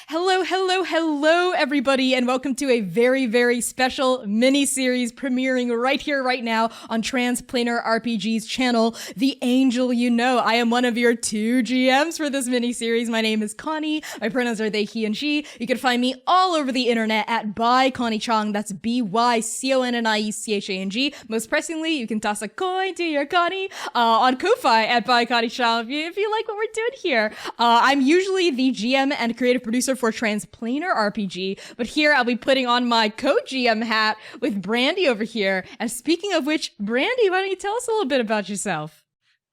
Hello, hello, hello, everybody, and welcome to a very, very special mini-series premiering right here, right now on Transplanar RPG's channel, The Angel You Know. I am one of your two GMs for this mini-series. My name is Connie. My pronouns are they, he, and she. You can find me all over the internet at by Connie Chang. That's BYCONNIECHANG. Most pressingly, you can toss a coin to your Connie on Ko-Fi at by Connie Chang if you like what we're doing here. I'm usually the GM and creative producer for Transplanar RPG, but here I'll be putting on my co-GM hat with Brandy over here. And speaking of which, Brandy, why don't you tell us a little bit about yourself?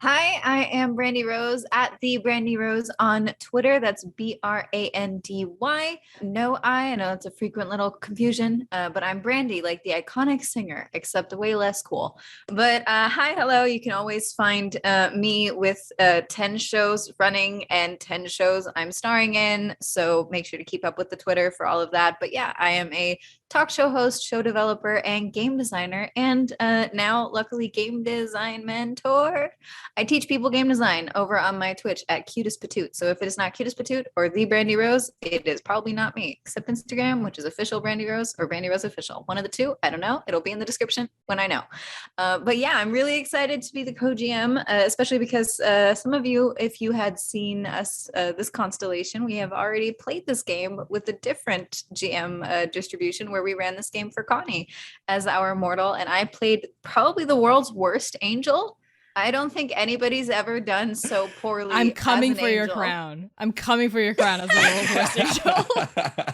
Hi, I am Brandy Rose at the Brandy Rose on Twitter. That's Brandy. No I know it's a frequent little confusion, but I'm Brandy, like the iconic singer, except way less cool. But hi, hello. You can always find me with 10 shows running and 10 shows I'm starring in. So make sure to keep up with the Twitter for all of that. But yeah, I am a talk show host, show developer, and game designer, and now luckily game design mentor. I teach people game design over on my Twitch at Cutest Patoot. So if it is not Cutest Patoot or the Brandy Rose, it is probably not me, except Instagram, which is official Brandy Rose or Brandy Rose official. One of the two, I don't know. It'll be in the description when I know. But yeah, I'm really excited to be the co-GM, especially because some of you, if you had seen us, this constellation, we have already played this game with a different GM distribution where we ran this game for Connie as our mortal. And I played probably the world's worst angel. I don't think anybody's ever done so poorly. I'm coming for your crown. I'm coming for your crown as the world's worst angel.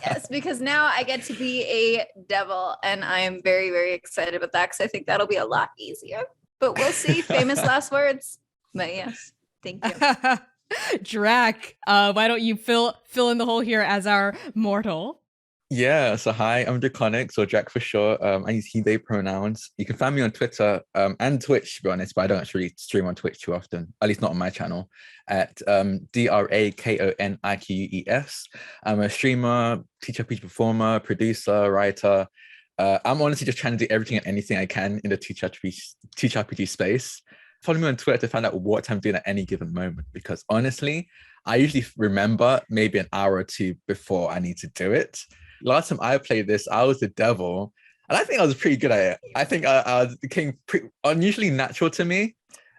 Yes, because now I get to be a devil, and I am very, very excited about that because I think that'll be a lot easier. But we'll see. Famous last words. But yes, thank you. Drac, why don't you fill in the hole here as our mortal? Yeah, so hi, I'm Draconic, so Jack for short. I use he, they pronouns. You can find me on Twitter and Twitch, to be honest, but I don't actually stream on Twitch too often, at least not on my channel, at DRAKONIQUES. I'm a streamer, teacher, RPG performer, producer, writer. I'm honestly just trying to do everything and anything I can in the teach RPG space. Follow me on Twitter to find out what I'm doing at any given moment, because honestly, I usually remember maybe an hour or two before I need to do it. Last time I played this, I was the devil, and I think I was pretty good at it. I think I became unusually natural to me.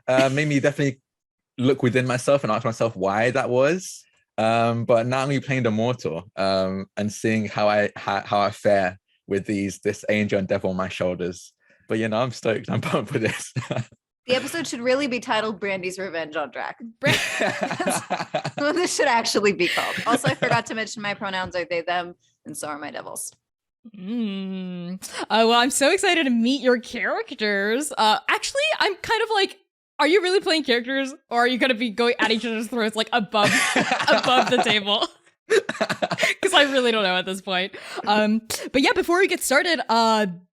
Made me definitely look within myself and ask myself why that was. But now I'm playing the mortal and seeing how I fare with this angel and devil on my shoulders. But I'm stoked. I'm pumped for this. The episode should really be titled Brandy's Revenge on Drac. This should actually be called. Also, I forgot to mention my pronouns are they, them, and so are my devils. Well, I'm so excited to meet your characters. Actually, I'm kind of like, are you really playing characters, or are you going to be going at each other's throats like above the table? Because I really don't know at this point. But yeah, before we get started,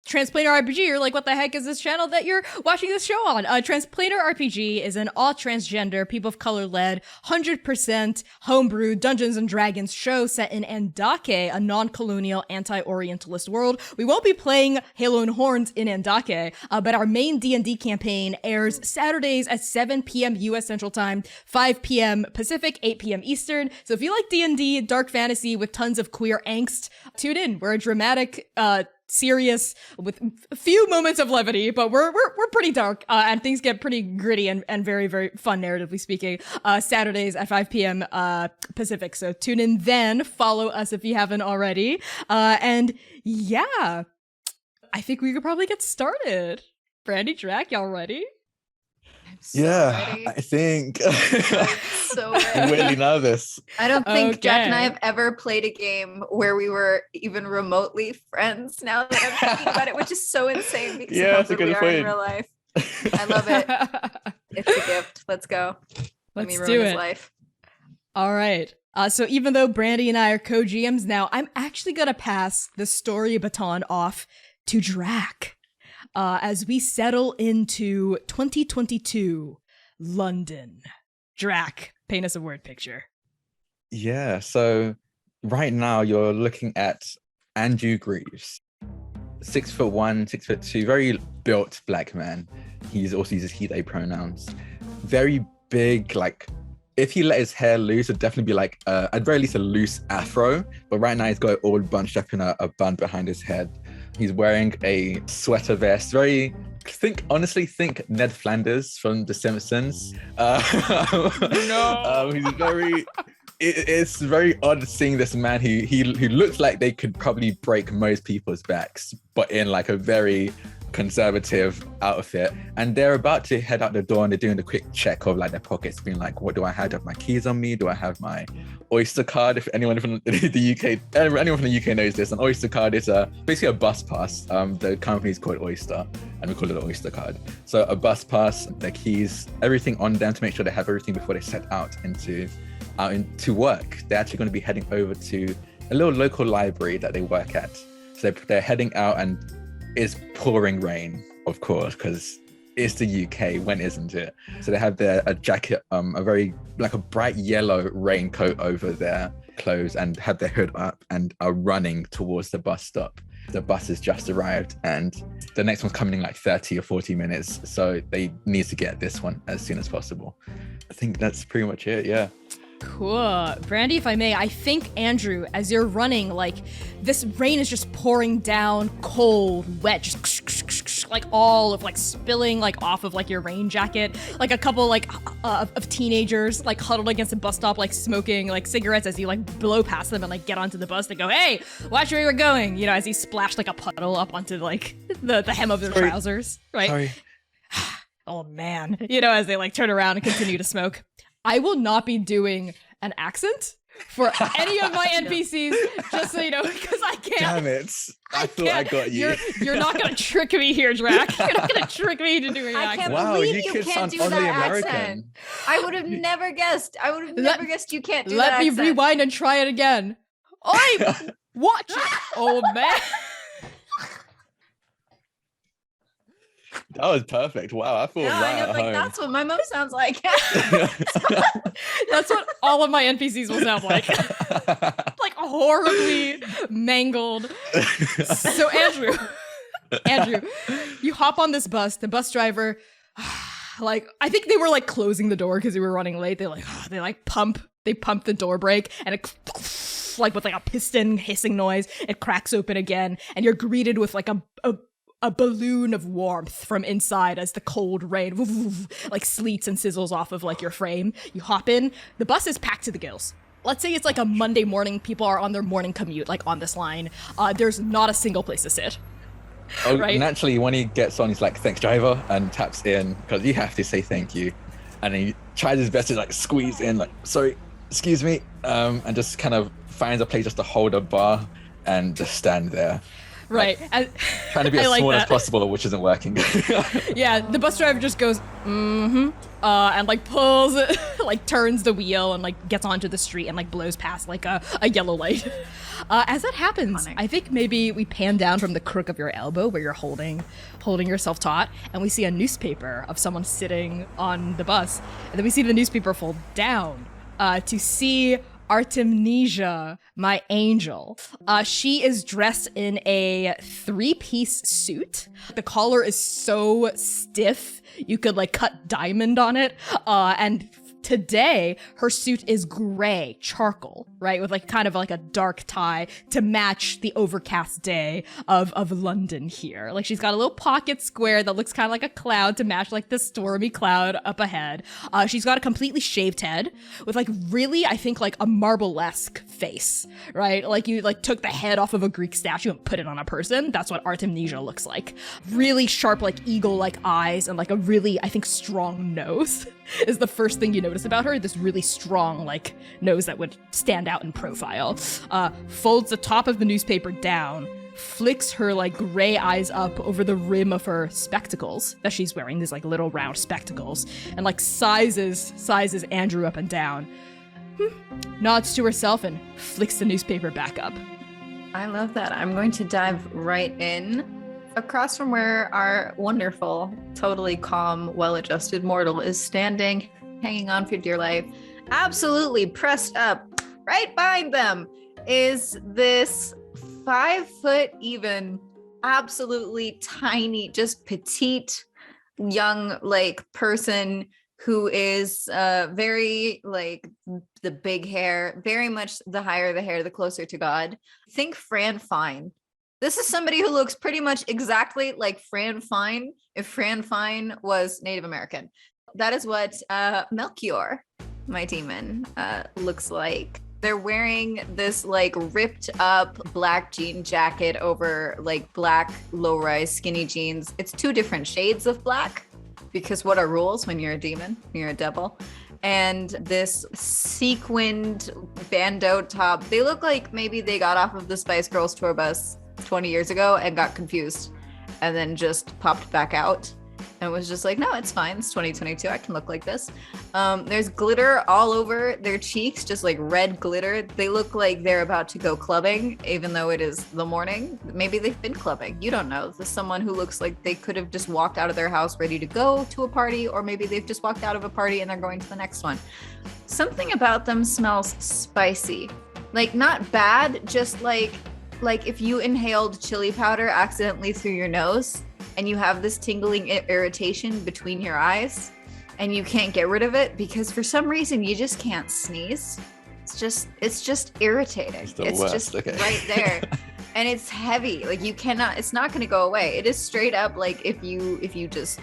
Transplanar RPG, you're like, what the heck is this channel that you're watching this show on? Transplanar RPG is an all transgender, people of color led, 100% homebrew Dungeons and Dragons show set in Andake, a non-colonial, anti-Orientalist world. We won't be playing Halo and Horns in Andake, but our main D&D campaign airs Saturdays at 7 p.m. U.S. Central Time, 5 p.m. Pacific, 8 p.m. Eastern. So if you like D&D, dark fantasy with tons of queer angst, tune in. We're a dramatic, serious with a few moments of levity, but we're pretty dark and things get pretty gritty and very, very fun, narratively speaking, Saturdays at 5 p.m. Pacific. So tune in then, follow us if you haven't already, and yeah, I think we could probably get started. Brandy, Drac, y'all ready? So ready. I think so ready. I'm really nervous. I don't think Jack and I have ever played a game where we were even remotely friends. Now that I'm thinking about it, which is so insane because of how we are in real life. I love it. It's a gift. Let's go. Let me ruin his life. All right. So even though Brandy and I are co-GMs now, I'm actually gonna pass the story baton off to Drac. As we settle into 2022 London. Drac, paint us a word picture. Yeah, so right now you're looking at Andrew Greaves. 6'1", 6'2", very built black man. He's also uses he, they pronouns. Very big, like if he let his hair loose, it'd definitely be like, at very least, a loose afro. But right now, he's got it all bunched up in a bun behind his head. He's wearing a sweater vest. Honestly, think Ned Flanders from The Simpsons. No. He's very. It's very odd seeing this man who looks like they could probably break most people's backs, but in like a very conservative outfit. And they're about to head out the door, and they're doing a quick check of like their pockets, being like, what do I have? Do I have my keys on me? Do I have my Oyster card? If anyone from the UK, anyone from the UK knows this, an Oyster card is basically a bus pass. The company's called Oyster, and we call it an Oyster card. So a bus pass, their keys, everything on them to make sure they have everything before they set out into work. They're actually going to be heading over to a little local library that they work at. So they're heading out, and it's pouring rain, of course, because it's the UK. When isn't it? So they have a jacket, a very like a bright yellow raincoat over their clothes, and have their hood up, and are running towards the bus stop. The bus has just arrived, and the next one's coming in like 30 or 40 minutes. So they need to get this one as soon as possible. I think that's pretty much it. Yeah. Cool. Brandy, if I may, I think, Andrew, as you're running, like, this rain is just pouring down, cold, wet, just like all of like spilling like off of like your rain jacket. Like a couple like of teenagers like huddled against a bus stop, like smoking like cigarettes as you like blow past them and like get onto the bus. They go, hey, watch where you're going. You know, as you splash like a puddle up onto like the hem of their trousers, right? Sorry. Oh man. You know, as they like turn around and continue to smoke. I will not be doing an accent for any of my NPCs, just so you know, because I can't. Damn it. I thought I got you. You're not going to trick me here, Drac. You're not going to trick me into doing an I can't accent. Wow, believe you you could can't sound do oddly that American. accent. I would have never guessed. I would have Let- never guessed you can't do that Let me accent. rewind and try it again. Oi! Watch it! Oh, man. That was perfect. Wow, I feel No, right I know, at like home. that's what my mom sounds like. That's what all of my NPCs will sound like. Like horribly mangled. So Andrew, you hop on this bus. The bus driver, like, I think they were like closing the door because we were running late. They pump the door brake, and it like with like a piston hissing noise, it cracks open again, and you're greeted with like a balloon of warmth from inside as the cold rain like sleets and sizzles off of like your frame. You hop in. The bus is packed to the gills. Let's say it's like a Monday morning. People are on their morning commute, like on this line. There's not a single place to sit. Oh, right? Naturally, when he gets on, he's like, thanks, driver, and taps in, because you have to say thank you. And he tries his best to like squeeze in, like, sorry, excuse me, and just kind of finds a place just to hold a bar and just stand there. Right. Trying to be I as like small as that. possible, which isn't working. Yeah, the bus driver just goes, and like pulls, like turns the wheel and like gets onto the street and like blows past like a yellow light. As that happens, Iconic. I think maybe we pan down from the crook of your elbow where you're holding yourself taut, and we see a newspaper of someone sitting on the bus, and then we see the newspaper fold down to see Artemisia, my angel. She is dressed in a 3-piece suit. The collar is so stiff, you could like cut diamond on it. And today, her suit is gray, charcoal, right? With like kind of like a dark tie to match the overcast day of London here. Like she's got a little pocket square that looks kind of like a cloud to match like the stormy cloud up ahead. She's got a completely shaved head with like really, I think like a marble-esque face, right? Like you like took the head off of a Greek statue and put it on a person. That's what Artemisia looks like. Really sharp, like eagle-like eyes and like a really, I think, strong nose is the first thing you notice about her. This really strong, like, nose that would stand out in profile. Folds the top of the newspaper down, flicks her, like, gray eyes up over the rim of her spectacles that she's wearing, these, like, little round spectacles, and, like, sizes Andrew up and down. Nods to herself and flicks the newspaper back up. I love that. I'm going to dive right in. Across from where our wonderful, totally calm, well-adjusted mortal is standing, hanging on for dear life, absolutely pressed up, right behind them, is this 5 foot even, absolutely tiny, just petite, young, like person who is very like the big hair, very much the higher the hair, the closer to God. Think Fran Fine. This is somebody who looks pretty much exactly like Fran Fine if Fran Fine was Native American. That is what Melchior, my demon, looks like. They're wearing this like ripped up black jean jacket over like black low-rise skinny jeans. It's 2 different shades of black because what are rules when you're a demon? You're a devil. And this sequined bandeau top. They look like maybe they got off of the Spice Girls tour bus 20 years ago and got confused and then just popped back out and was just like, no, it's fine. It's 2022. I can look like this. There's glitter all over their cheeks, just like red glitter. They look like they're about to go clubbing, even though it is the morning. Maybe they've been clubbing. You don't know. There's someone who looks like they could have just walked out of their house ready to go to a party, or maybe they've just walked out of a party and they're going to the next one. Something about them smells spicy. Like not bad, just like if you inhaled chili powder accidentally through your nose and you have this tingling irritation between your eyes and you can't get rid of it because for some reason you just can't sneeze. It's just irritating. It's just okay. Right there. And it's heavy. Like it's not going to go away. It is straight up like if you just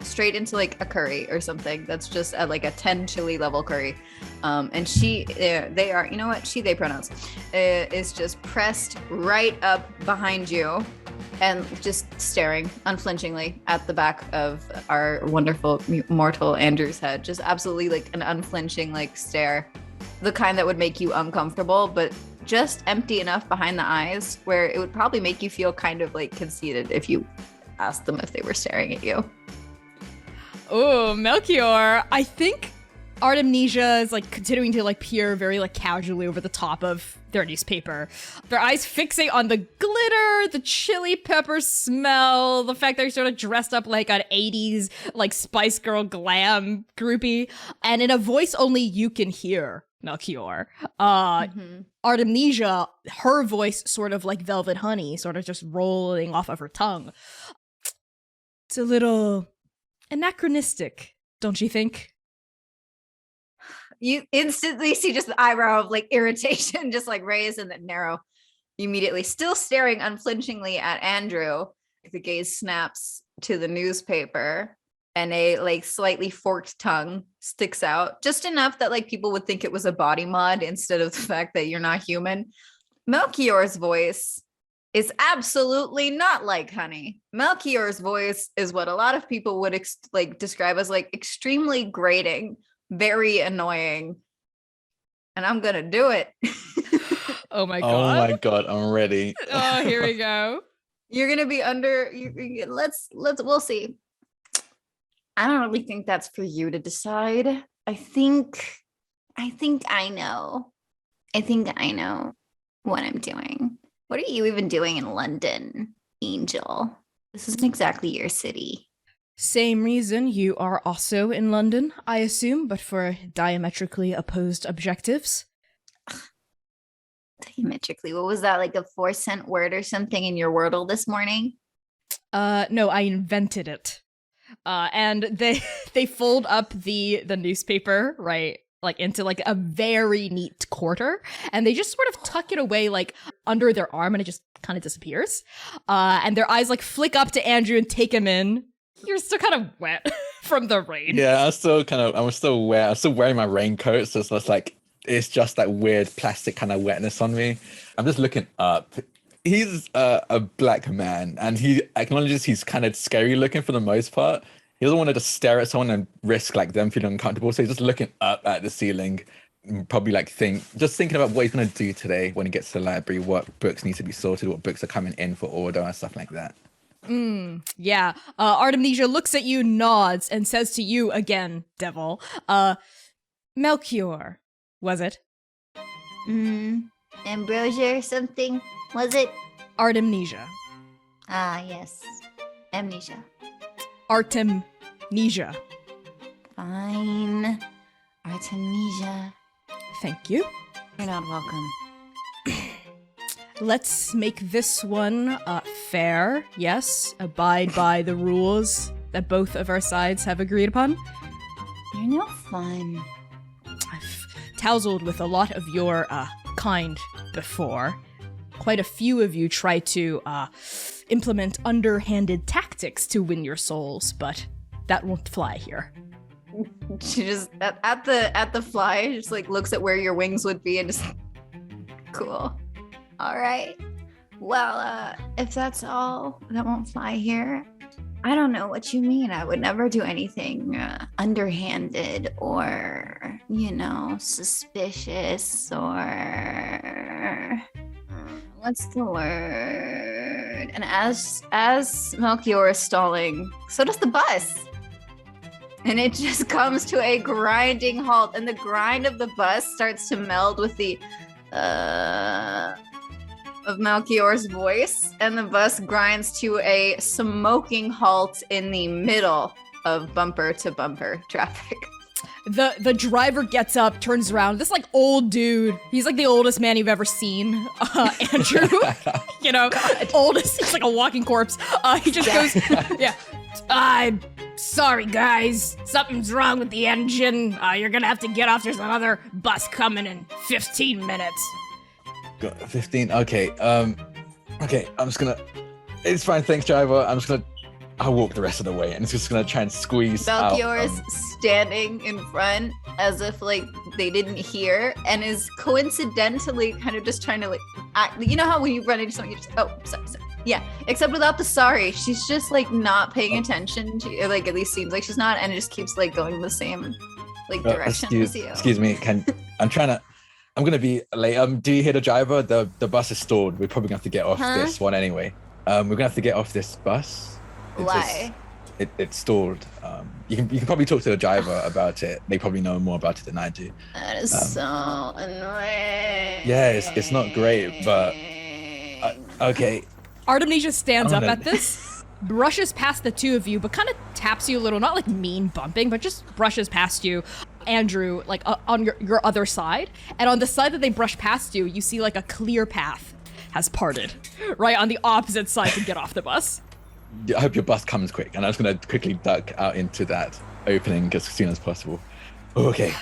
straight into like a curry or something that's just at like a 10 chili level curry. And they are, you know what? They pronouns is just pressed right up behind you and just staring unflinchingly at the back of our wonderful mortal Andrew's head. Just absolutely like an unflinching like stare. The kind that would make you uncomfortable, but just empty enough behind the eyes where it would probably make you feel kind of like conceited if you asked them if they were staring at you. Oh, Melchior. I think Artemisia is like continuing to like peer very like casually over the top of their newspaper. Their eyes fixate on the glitter, the chili pepper smell, the fact they're sort of dressed up like an 80s like Spice Girl glam groupie, and in a voice only you can hear, Melchior. Artemisia, her voice sort of like velvet honey, sort of just rolling off of her tongue. It's a little anachronistic, don't you think? You instantly see just the eyebrow of like irritation just like raise and then narrow immediately, still staring unflinchingly at Andrew. The gaze snaps to the newspaper and a like slightly forked tongue sticks out just enough that like people would think it was a body mod instead of the fact that you're not human. Melchior's voice is absolutely not like honey. Melchior's voice is what a lot of people would describe as like extremely grating, very annoying, and I'm gonna do it. Oh my god, I'm ready. Oh, here we go. You're gonna be under. We'll see. I don't really think that's for you to decide. I think I know. I think I know what I'm doing. What are you even doing in London, Angel? This isn't exactly your city. Same reason you are also in London, I assume, but for diametrically opposed objectives. Diametrically? What was that, like a 4-cent word or something in your Wordle this morning? No, I invented it. And they fold up the newspaper, right, like into like a very neat quarter, and they just sort of tuck it away like under their arm, and it just kind of disappears. And their eyes like flick up to Andrew and take him in. You're still kind of wet from the rain. Yeah, I'm still wet. I'm still wearing my raincoat, so it's just that weird plastic kind of wetness on me. I'm just looking up. He's a black man, and he acknowledges he's kind of scary looking for the most part. He doesn't want to just stare at someone and risk like them feeling uncomfortable, so he's just looking up at the ceiling, probably like thinking about what he's going to do today when he gets to the library, what books need to be sorted, what books are coming in for order, and stuff like that. Yeah. Artemisia looks at you, nods, and says to you again, devil, Melchior, was it? Ambrosia or something, was it? Artemisia. Ah, yes. Amnesia. Artemisia. Fine. Artemisia. Thank you. You're not welcome. Let's make this one fair. Yes, abide by the rules. that both of our sides have agreed upon. You're no fun. I've tousled with a lot of your kind before. Quite a few of you try to implement underhanded tactics to win your souls, but that won't fly here. She just at the fly, just like looks at where your wings would be and just cool. All right. Well, if that's all, that won't fly here. I don't know what you mean. I would never do anything underhanded or, suspicious or what's the word? And as Melchior is stalling, so does the bus. And it just comes to a grinding halt, and the grind of the bus starts to meld with the of Melchior's voice, and the bus grinds to a smoking halt in the middle of bumper to bumper traffic. The driver gets up, turns around. This like old dude. He's like the oldest man you've ever seen. Andrew, oldest. He's like a walking corpse. He just goes, yeah. I'm sorry, guys. Something's wrong with the engine. You're gonna have to get off. There's another bus coming in 15 minutes. 15. Okay. Okay. I'm just gonna. It's fine. Thanks, driver. I'll walk the rest of the way, and it's just gonna try and squeeze Melchior out. is standing in front as if like they didn't hear, and is coincidentally kind of just trying to like act. You know how when you run into someone, you just sorry. Yeah, except without the sorry. She's just like not paying attention to, like at least seems like she's not, and it just keeps like going the same like direction as you. Excuse me. I'm gonna be late. Do you hear the driver? The bus is stalled. We're probably gonna have to get off this one anyway. We're gonna have to get off this bus. Why? It's stalled. You can probably talk to the driver about it. They probably know more about it than I do. That is so annoying. Yeah, it's not great, but okay. Artemnesia stands up at this, brushes past the two of you, but kind of taps you a little, not like mean bumping, but just brushes past you. Andrew, like on your other side. And on the side that they brush past you, you see like a clear path has parted, right on the opposite side to get off the bus. I hope your bus comes quick, and I'm just gonna quickly duck out into that opening as soon as possible. Okay,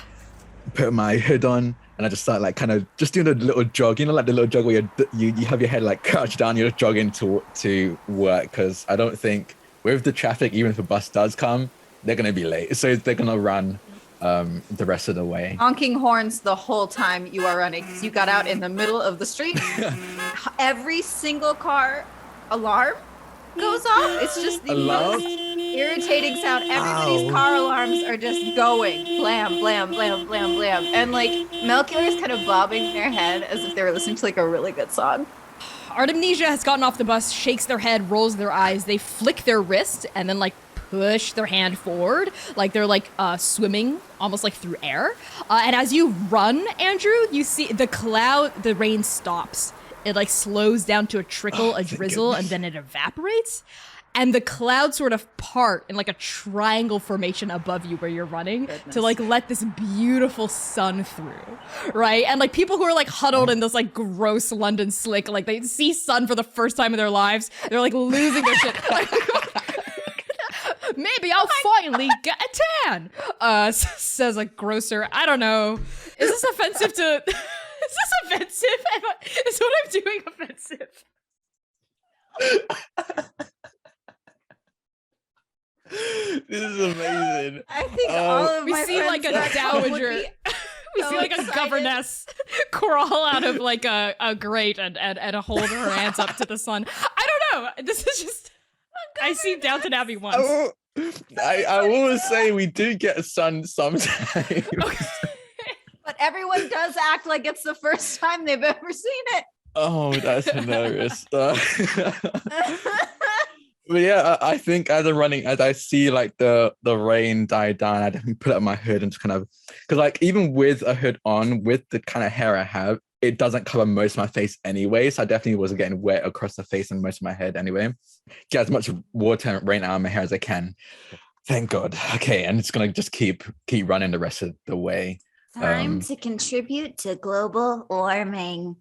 put my hood on, and I just start like kind of just doing a little jog. You know, like the little jog where you have your head like crouched down, you're just jogging to work, because I don't think with the traffic, even if a bus does come, they're gonna be late, so they're gonna run the rest of the way. Honking horns the whole time you are running, because you got out in the middle of the street. Every single car alarm goes off. It's just the most irritating sound. Everybody's car alarms are just going blam, blam, blam, blam, blam. And like Melchior is kind of bobbing their head as if they were listening to like a really good song. Artemnesia has gotten off the bus, shakes their head, rolls their eyes. They flick their wrist and then like push their hand forward, like they're like swimming almost like through air. And as you run, Andrew, you see the rain stops. It like slows down to a trickle, a drizzle, and then it evaporates. And the clouds sort of part in like a triangle formation above you where you're running to like let this beautiful sun through, right? And like people who are like huddled in this like gross London slick, like they see sun for the first time in their lives, they're like losing their shit. Maybe I'll finally get a tan, says a grocer. I don't know. Is this offensive to... Is this offensive? Is what I'm doing offensive? This is amazing. I think all of we my see like a friends back home would dowager. be We so see like excited. a governess crawl out of like a grate and hold her hands up to the sun. I don't know. This is just... I see Downton Abbey once. I will say we do get a sun sometimes. But everyone does act like it's the first time they've ever seen it. Oh, that's hilarious. But yeah, I think as I see like the rain die down, I definitely put up my hood and just kind of, because like even with a hood on, with the kind of hair I have, it doesn't cover most of my face anyway. So I definitely wasn't getting wet across the face and most of my head anyway. Get as much water and rain out of my hair as I can. Thank God. Okay, and it's gonna just keep running the rest of the way. Time to contribute to global warming.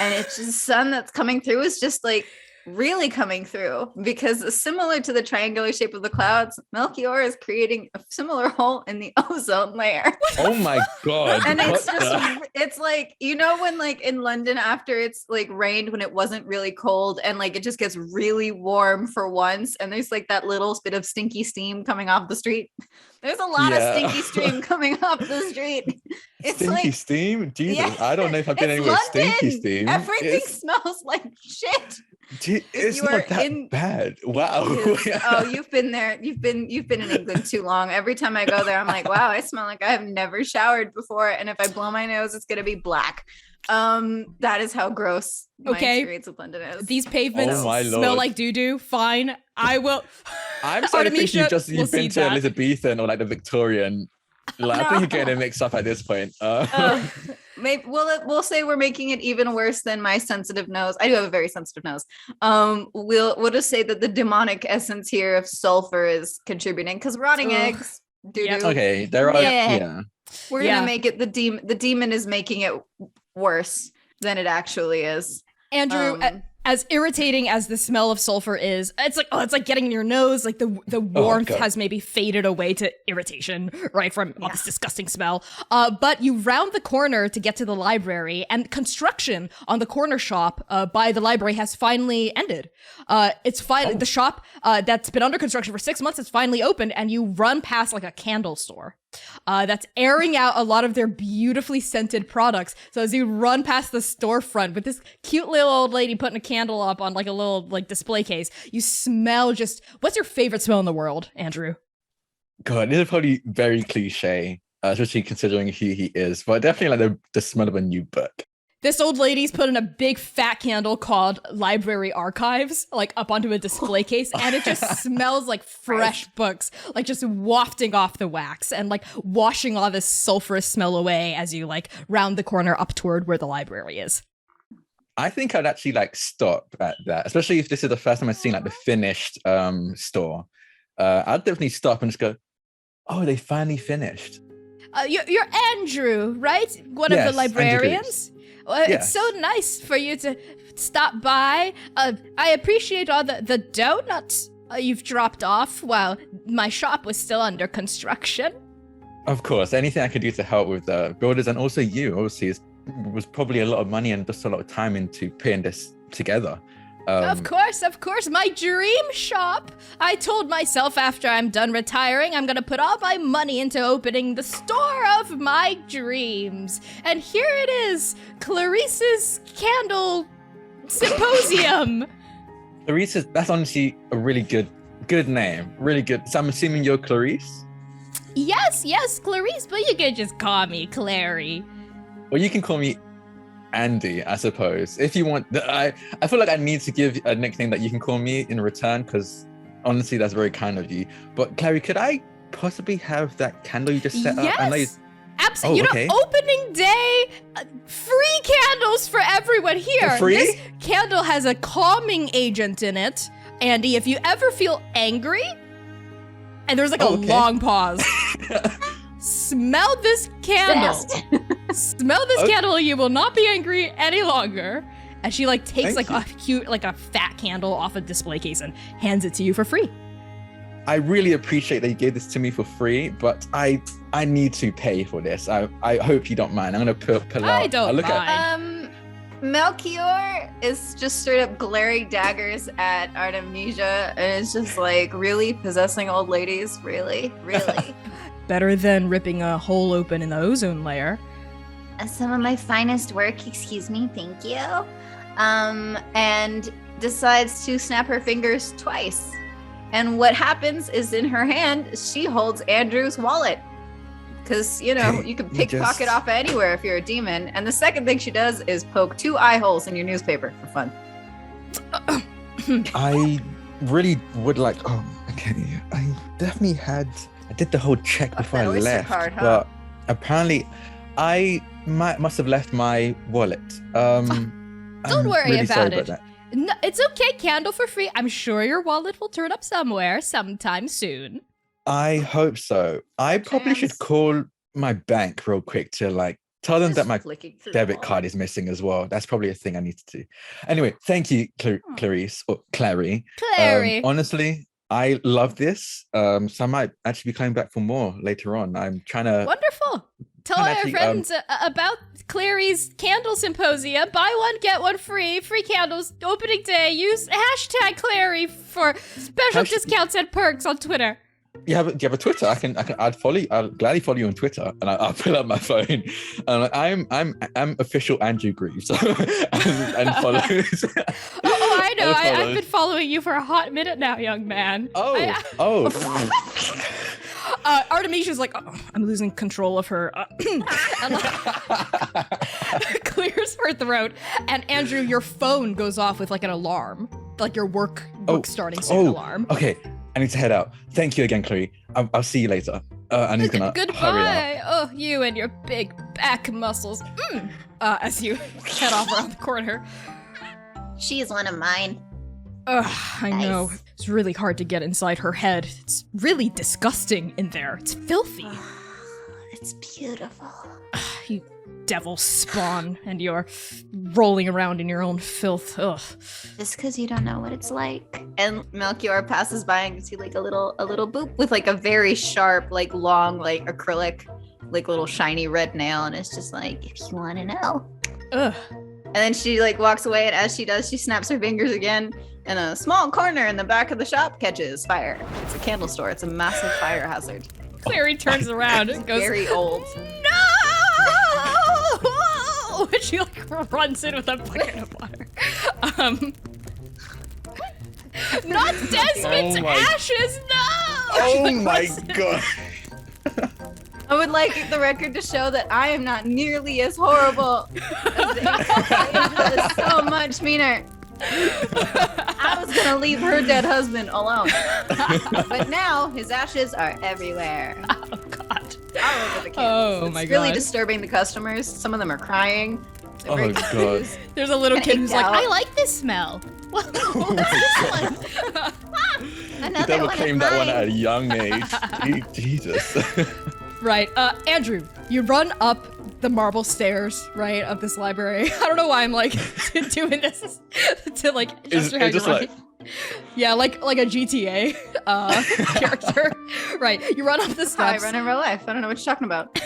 And it's just sun that's coming through is just like really coming through, because similar to the triangular shape of the clouds, Melchior is creating a similar hole in the ozone layer. Oh my god. And what it's the- just, it's like, you know, when like in London after it's like rained, when it wasn't really cold and like it just gets really warm for once, and there's like that little bit of stinky steam coming off the street. There's a lot of Yeah. stinky steam coming off the street. It's stinky like, steam? Jesus, yeah, I don't know if I've been it's anywhere with stinky London. steam. Everything It's- smells like shit. It's you are not that in- bad. Wow. It is. Oh, you've been there. You've been in England too long. Every time I go there, I'm like, wow, I smell like I have never showered before. And if I blow my nose, it's gonna be black. That is how gross my Okay. experience with London is. These pavements Oh my smell lord. like doo-doo. Fine. I will. I'm starting to think Artemisia, you've we'll been see to that. Elizabethan or like the Victorian. Like, I think you're getting it mixed up at this point. Maybe we'll say we're making it even worse than my sensitive nose. I do have a very sensitive nose. We'll just say that the demonic essence here of sulfur is contributing, because rotting Ugh. eggs, doo-doo. Yep. Okay, there are Yeah. We're Yeah. gonna make it the demon is making it worse than it actually is. Andrew, as irritating as the smell of sulfur is, it's like getting in your nose. Like the warmth God. has maybe faded away to irritation, right, from all this disgusting smell. But you round the corner to get to the library, and construction on the corner shop by the library has finally ended. It's finally the shop that's been under construction for 6 months has finally opened, and you run past like a candle store. That's airing out a lot of their beautifully scented products. So as you run past the storefront with this cute little old lady putting a candle up on like a little like display case, you smell just, what's your favorite smell in the world, Andrew? God, this is probably very cliche, especially considering who he is, but definitely like the smell of a new book. This old lady's putting a big fat candle called Library Archives, like up onto a display case, and it just smells like fresh books, like just wafting off the wax and like washing all this sulfurous smell away as you like round the corner up toward where the library is. I think I'd actually like stop at that, especially if this is the first time I've seen like the finished store. I'd definitely stop and just go, oh, they finally finished. You're Andrew, right? One Yes, of the Andrew librarians? It's Yes. so nice for you to stop by. I appreciate all the donuts you've dropped off while my shop was still under construction. Of course, anything I could do to help with the builders, and also you, obviously, was probably a lot of money and just a lot of time into putting this together. Of course, my dream shop. I told myself after I'm done retiring, I'm gonna put all my money into opening the store of my dreams. And here it is, Clarice's Candle Symposium. Clarice, that's honestly a really good name. Really good. So I'm assuming you're Clarice? Yes, Clarice, but you can just call me Clary. Or you can call me Andy, I suppose. If you want, I feel like I need to give a nickname that you can call me in return, because honestly, that's very kind of you. But Clary, could I possibly have that candle you just set up? I know Yes, absolutely. Oh, okay. Opening day, free candles for everyone here. For free? This candle has a calming agent in it. Andy, if you ever feel angry, and there's like a Okay. long pause, smell this candle. Smell this Okay. candle, you will not be angry any longer. And she like takes Thank like a cute, like a fat candle off a display case and hands it to you for free. I really appreciate that you gave this to me for free, but I need to pay for this. I hope you don't mind. I'm gonna pull out. I don't I'll look mind. At, Melchior is just straight up glaring daggers at Artemisia, and it's just like really possessing old ladies. Really. Better than ripping a hole open in the ozone layer. Some of my finest work, excuse me, thank you. And decides to snap her fingers twice. And what happens is in her hand, she holds Andrew's wallet. Because, you know, you can pickpocket off anywhere if you're a demon. And the second thing she does is poke 2 eye holes in your newspaper for fun. I really would like. Oh, okay. I definitely had. I did the whole check before that I Oyster left, card, huh? but apparently, I must have left my wallet. Don't I'm worry really sorry about it. that. No, it's okay, candle for free. I'm sure your wallet will turn up somewhere sometime soon. I hope so. I probably should Chance. call my bank real quick to like Tell them Just that my flicking through debit all card of is missing as well. That's probably a thing I need to do. Anyway, thank you, Clarice or Clary. Clary. Honestly, I love this. So I might actually be coming back for more later on. I'm trying to. Wonderful. Tell And our actually, friends about Clary's candle symposia. Buy one, get one free. Free candles. Opening day. Use hashtag Clary for special discounts and perks on Twitter. Do you have a Twitter? I'd follow you. I'll gladly follow you on Twitter, and I'll pull up my phone. I'm official Andrew Greaves and follows. I know. And I've follows. been following you for a hot minute now, young man. Oh. Artemisia's like, oh, I'm losing control of her. And, clears her throat, and Andrew, your phone goes off with like an alarm, like your work starting soon alarm. Okay, I need to head out. Thank you again, Chloe. I'll see you later. I need to hurry out. Goodbye. Oh, you and your big back muscles. As you head off around the corner. She's one of mine. Ugh, I know. Nice. It's really hard to get inside her head. It's really disgusting in there. It's filthy. It's beautiful. You devil spawn, and you're rolling around in your own filth. Ugh. Just because you don't know what it's like. And Melchior passes by and you see like a little boop with like a very sharp, like long, like acrylic, like little shiny red nail, and it's just like, if you want to know. Ugh. And then she like walks away, and as she does, she snaps her fingers again, and a small corner in the back of the shop catches fire. It's a candle store. It's a massive fire hazard. Clary turns around and goes, Very old. no! And she like runs in with a bucket of water. Not Desmond's Oh my- ashes, no! She, Oh like, my runs in. god. I would like the record to show that I am not nearly as horrible as Angel is so much meaner. I was gonna leave her dead husband alone. But now his ashes are everywhere. Oh god. All over the campus. Oh my It's really god. disturbing the customers. Some of them are crying. They're Oh very god. confused. There's a little And kid who's like, out. I like this smell. What's this one? You Another never one of claimed that one mine. at a young age. Jesus. Right. Andrew, you run up the marble stairs, right, of this library. I don't know why I'm like doing this to like Is gesture how it just you're like running. Yeah, like a GTA character. Right. You run up the That's how I steps. run in real life. I don't know what you're talking about.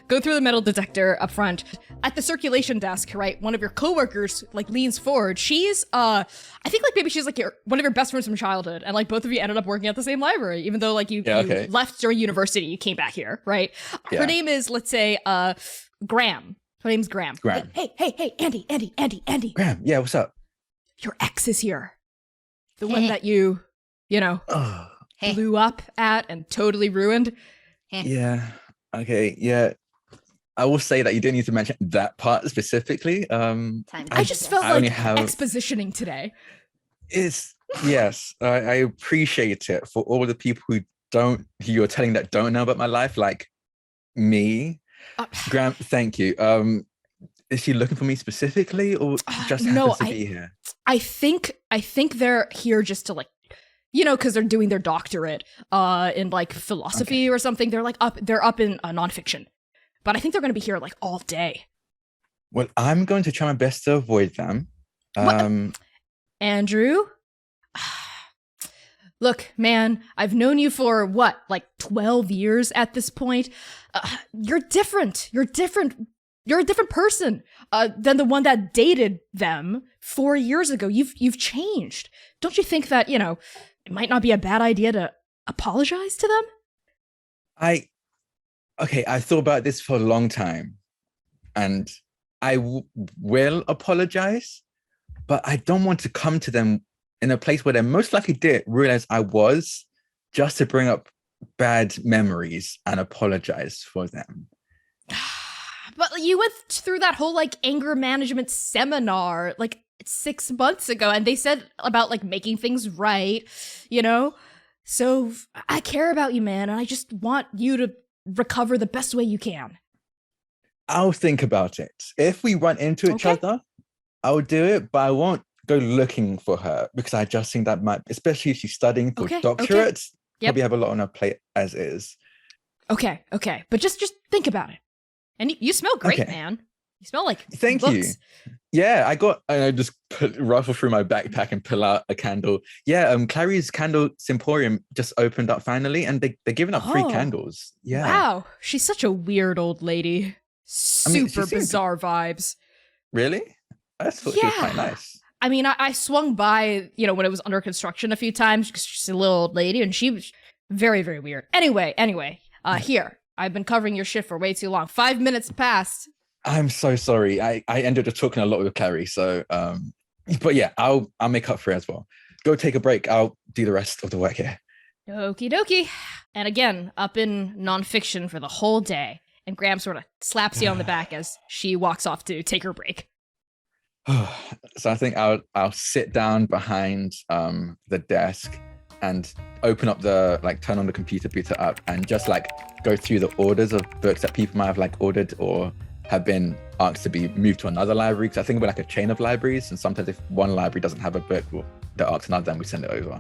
Go through the metal detector up front. At the circulation desk, right, one of your coworkers like leans forward. She's I think like maybe she's like one of your best friends from childhood, and like both of you ended up working at the same library, even though like you left during university, you came back here, right? Yeah. Her name is, let's say, Graham. Her name's Graham. Graham. Hey, Andy. Graham, yeah, what's up? Your ex is here. The one that you know, Oh, Hey. blew up at and totally ruined. yeah. Okay, yeah. I will say that you didn't need to mention that part specifically. Time I just felt I only like have- expositioning today. It's yes, I appreciate it for all the people who you're telling that don't know about my life, like me. Graham, thank you. Is she looking for me specifically, or just no, happens to be here? I think they're here just to like, because they're doing their doctorate in like philosophy or something. They're up in nonfiction, but I think they're going to be here like all day. Well, I'm going to try my best to avoid them. What? Andrew, look, man, I've known you for what, like 12 years at this point. You're different. You're different. You're a different person than the one that dated them 4 years ago. You've changed. Don't you think that, it might not be a bad idea to apologize to them? I thought about this for a long time, and I will apologize, but I don't want to come to them in a place where they most likely did realize I was, just to bring up bad memories and apologize for them. But you went through that whole like anger management seminar like 6 months ago, and they said about like making things right, So I care about you, man, and I just want you to recover the best way you can. I'll think about it. If we run into each other, I'll do it, but I won't go looking for her, because I just think that might, especially if she's studying for doctorates, Yep. probably have a lot on her plate as is. Okay. But just think about it. And you smell great, Okay. man. You smell like Thank you. books. Yeah, I just ruffle through my backpack and pull out a candle. Yeah, Clary's Candle Semporium just opened up finally, and they're giving up free Oh. candles. Yeah. Wow. She's such a weird old lady. mean, she Super seemed- bizarre vibes. Really? I thought she was quite Yeah. nice. I mean, I swung by, when it was under construction a few times because she's a little old lady and she was very, very weird. Anyway, here. I've been covering your shit for way too long. 5 minutes passed. I'm so sorry. I ended up talking a lot with Clary, so but yeah, I'll make up for it as well. Go take a break. I'll do the rest of the work here. Okie dokie. And again, up in nonfiction for the whole day. And Graham sort of slaps you on the back as she walks off to take her break. So I think I'll sit down behind the desk and open up turn on the computer, boot it up, and just go through the orders of books that people might have ordered or have been asked to be moved to another library. Because I think we're a chain of libraries, and sometimes if one library doesn't have a book, they'll ask another, then we send it over.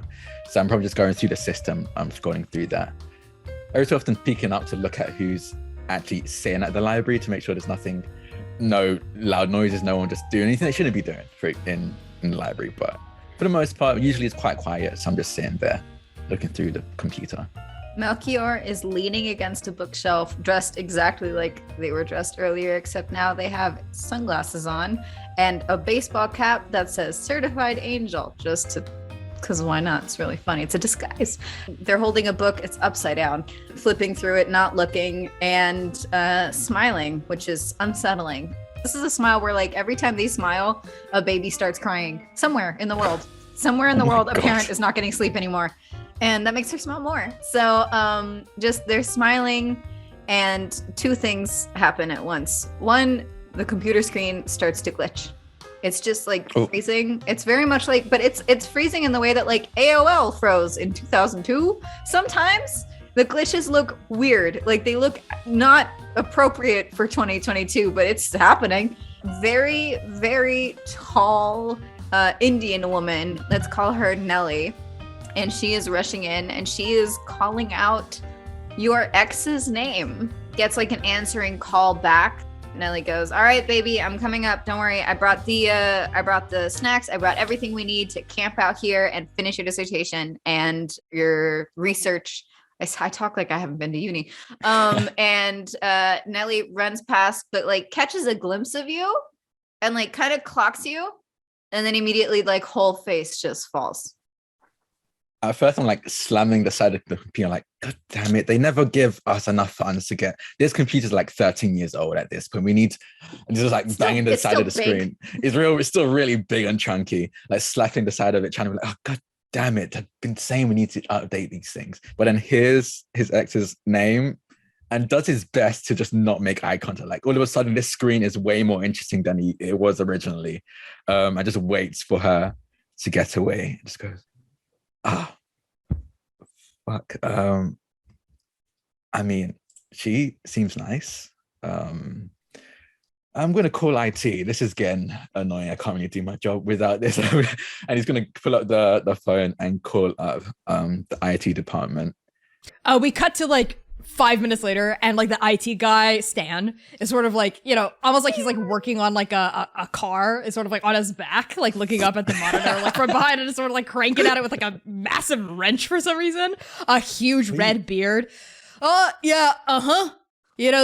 So I'm probably just going through the system. I'm scrolling through that. Every so often peeking up to look at who's actually sitting at the library to make sure there's nothing, no loud noises, no one just doing anything they shouldn't be doing in the library. But for the most part, usually it's quite quiet, so I'm just sitting there looking through the computer. Melchior is leaning against a bookshelf, dressed exactly like they were dressed earlier, except now they have sunglasses on and a baseball cap that says Certified Angel, because why not? It's really funny. It's a disguise. They're holding a book. It's upside down, flipping through it, not looking, and smiling, which is unsettling. This is a smile where every time they smile, a baby starts crying somewhere in the world. Somewhere in the world, a parent is not getting sleep anymore. And that makes her smile more. So just they're smiling, and two things happen at once. One, the computer screen starts to glitch. It's just freezing. It's very much but it's freezing in the way that AOL froze in 2002. Sometimes the glitches look weird. They look not appropriate for 2022, but it's happening. Very, very tall Indian woman. Let's call her Nellie. And she is rushing in and she is calling out your ex's name. Gets an answering call back. Nellie goes, "All right, baby, I'm coming up. Don't worry. I brought the snacks. I brought everything we need to camp out here and finish your dissertation and your research." I talk like I haven't been to uni. And Nellie runs past, but catches a glimpse of you and kind of clocks you. And then immediately whole face just falls. At first, I'm slamming the side of the computer, God damn it, they never give us enough funds to get this computer's 13 years old at this point. We need just banging the side of the screen. It's still really big and chunky, slapping the side of it, trying to be oh God damn it, I've been saying we need to update these things. But then here's his ex's name and does his best to just not make eye contact. All of a sudden, this screen is way more interesting than it was originally. And just waits for her to get away. Just goes, fuck. I mean, she seems nice. I'm going to call IT. This is getting annoying. I can't really do my job without this. And he's going to pull up the phone and call up the IT department. We cut to 5 minutes later, and the IT guy Stan is sort of almost like he's working on a car. Is sort of on his back, looking up at the monitor from behind, and is sort of cranking at it with a massive wrench for some reason. A huge red beard. Yeah,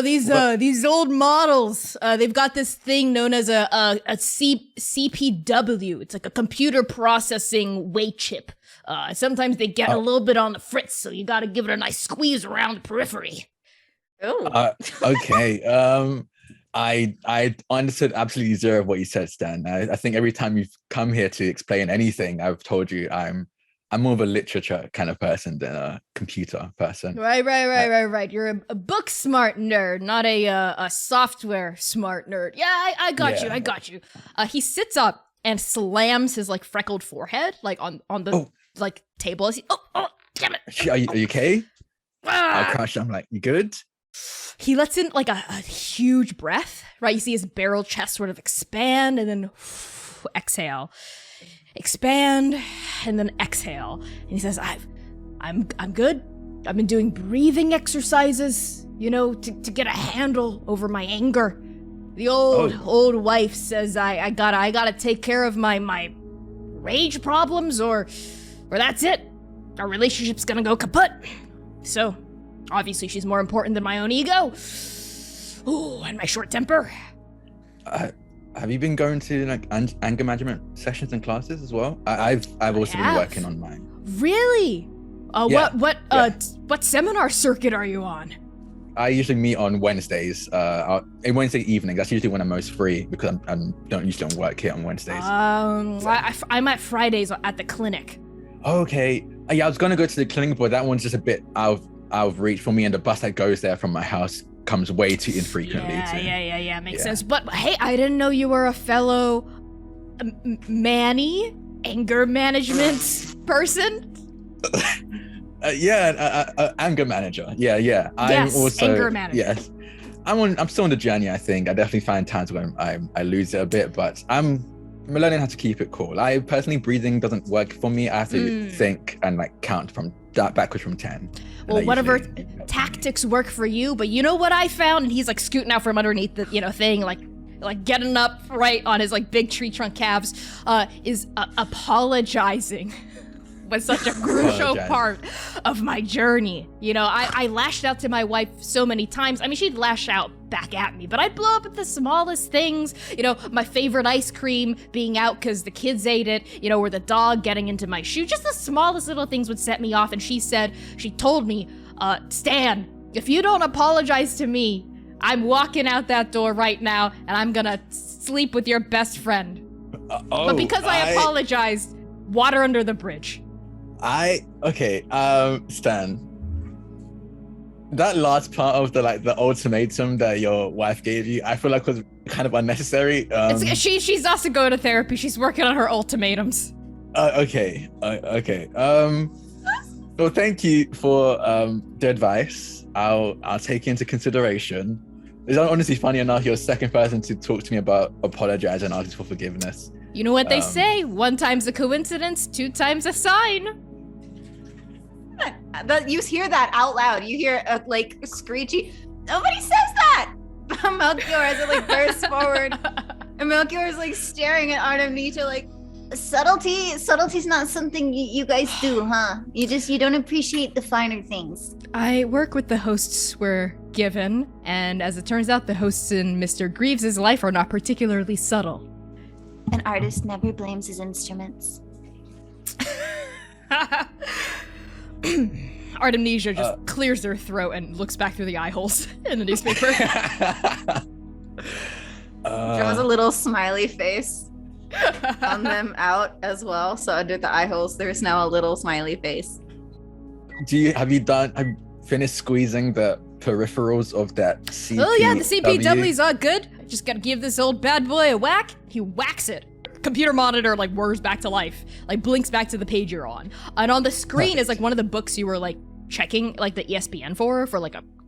these old models. They've got this thing known as a CPW. It's a computer processing weight chip. Sometimes they get a little bit on the fritz, so you got to give it a nice squeeze around the periphery. Oh. Okay. I understood absolutely zero of what you said, Stan. I think every time you've come here to explain anything, I've told you I'm more of a literature kind of person than a computer person. Right. You're a book smart nerd, not a software smart nerd. Yeah, I got you. He sits up and slams his freckled forehead on the table. Oh, damn it! Are you okay? I'll crush. I'm you good? He lets in a huge breath. Right, you see his barrel chest sort of expand and then exhale, expand and then exhale. And he says, "I'm good. I've been doing breathing exercises, to get a handle over my anger. The old wife says I gotta take care of my rage problems or that's it. Our relationship's gonna go kaput. So, obviously she's more important than my own ego. Ooh, and my short temper. Have you been going to like anger management sessions and classes as well? I've also been working on mine. Really? Yeah. What seminar circuit are you on? I usually meet on Wednesdays. In Wednesday evening, that's usually when I'm most free because I don't usually don't work here on Wednesdays. I'm at Fridays at the clinic. Okay. Yeah, I was gonna go to the clinic, but that one's just a bit out of reach for me, and the bus that goes there from my house comes way too infrequently. Yeah. Makes sense. But hey, I didn't know you were a fellow Manny anger management person. Anger manager. Yeah. Yes, I'm also anger manager. Yes, I'm still on the journey. I think I definitely find times when I lose it a bit, but I'm learning how to keep it cool. Breathing doesn't work for me. I have to think and like count from backwards from 10. Well, whatever tactics work for you, but you know what I found? And he's like scooting out from underneath the thing, like getting up right on his like big tree trunk calves, is apologizing. Was such a crucial part of my journey. I lashed out to my wife so many times. I mean, she'd lash out back at me, but I'd blow up at the smallest things. My favorite ice cream being out because the kids ate it, or the dog getting into my shoe. Just the smallest little things would set me off. And she told me, Stan, if you don't apologize to me, I'm walking out that door right now and I'm gonna sleep with your best friend. But because I apologized, water under the bridge. Stan, that last part of the ultimatum that your wife gave you, I feel like was kind of unnecessary. She's also going to therapy. She's working on her ultimatums. Okay. Well, thank you for the advice. I'll take it into consideration. It's honestly funny enough, you're the second person to talk to me about apologize and ask for forgiveness. You know what they say? 1 time's a coincidence, 2 times a sign. You hear that out loud. You hear a screechy. Nobody says that. Melchior as it bursts forward, and Melchior is staring at Artemisia like, subtlety's not something you guys do, huh? You don't appreciate the finer things. I work with the hosts we're given, and as it turns out, the hosts in Mr. Greaves' life are not particularly subtle. An artist never blames his instruments. Artemisia just clears their throat and looks back through the eye holes in the newspaper. Draws a little smiley face on them out as well. So under the eye holes, there's now a little smiley face. Have you finished squeezing the peripherals of that CPW? Oh yeah, the CPW's all good. Just gotta give this old bad boy a whack. He whacks it. Computer monitor whirs back to life, blinks back to the page you're on, and on the screen is one of the books you were checking the ESPN for a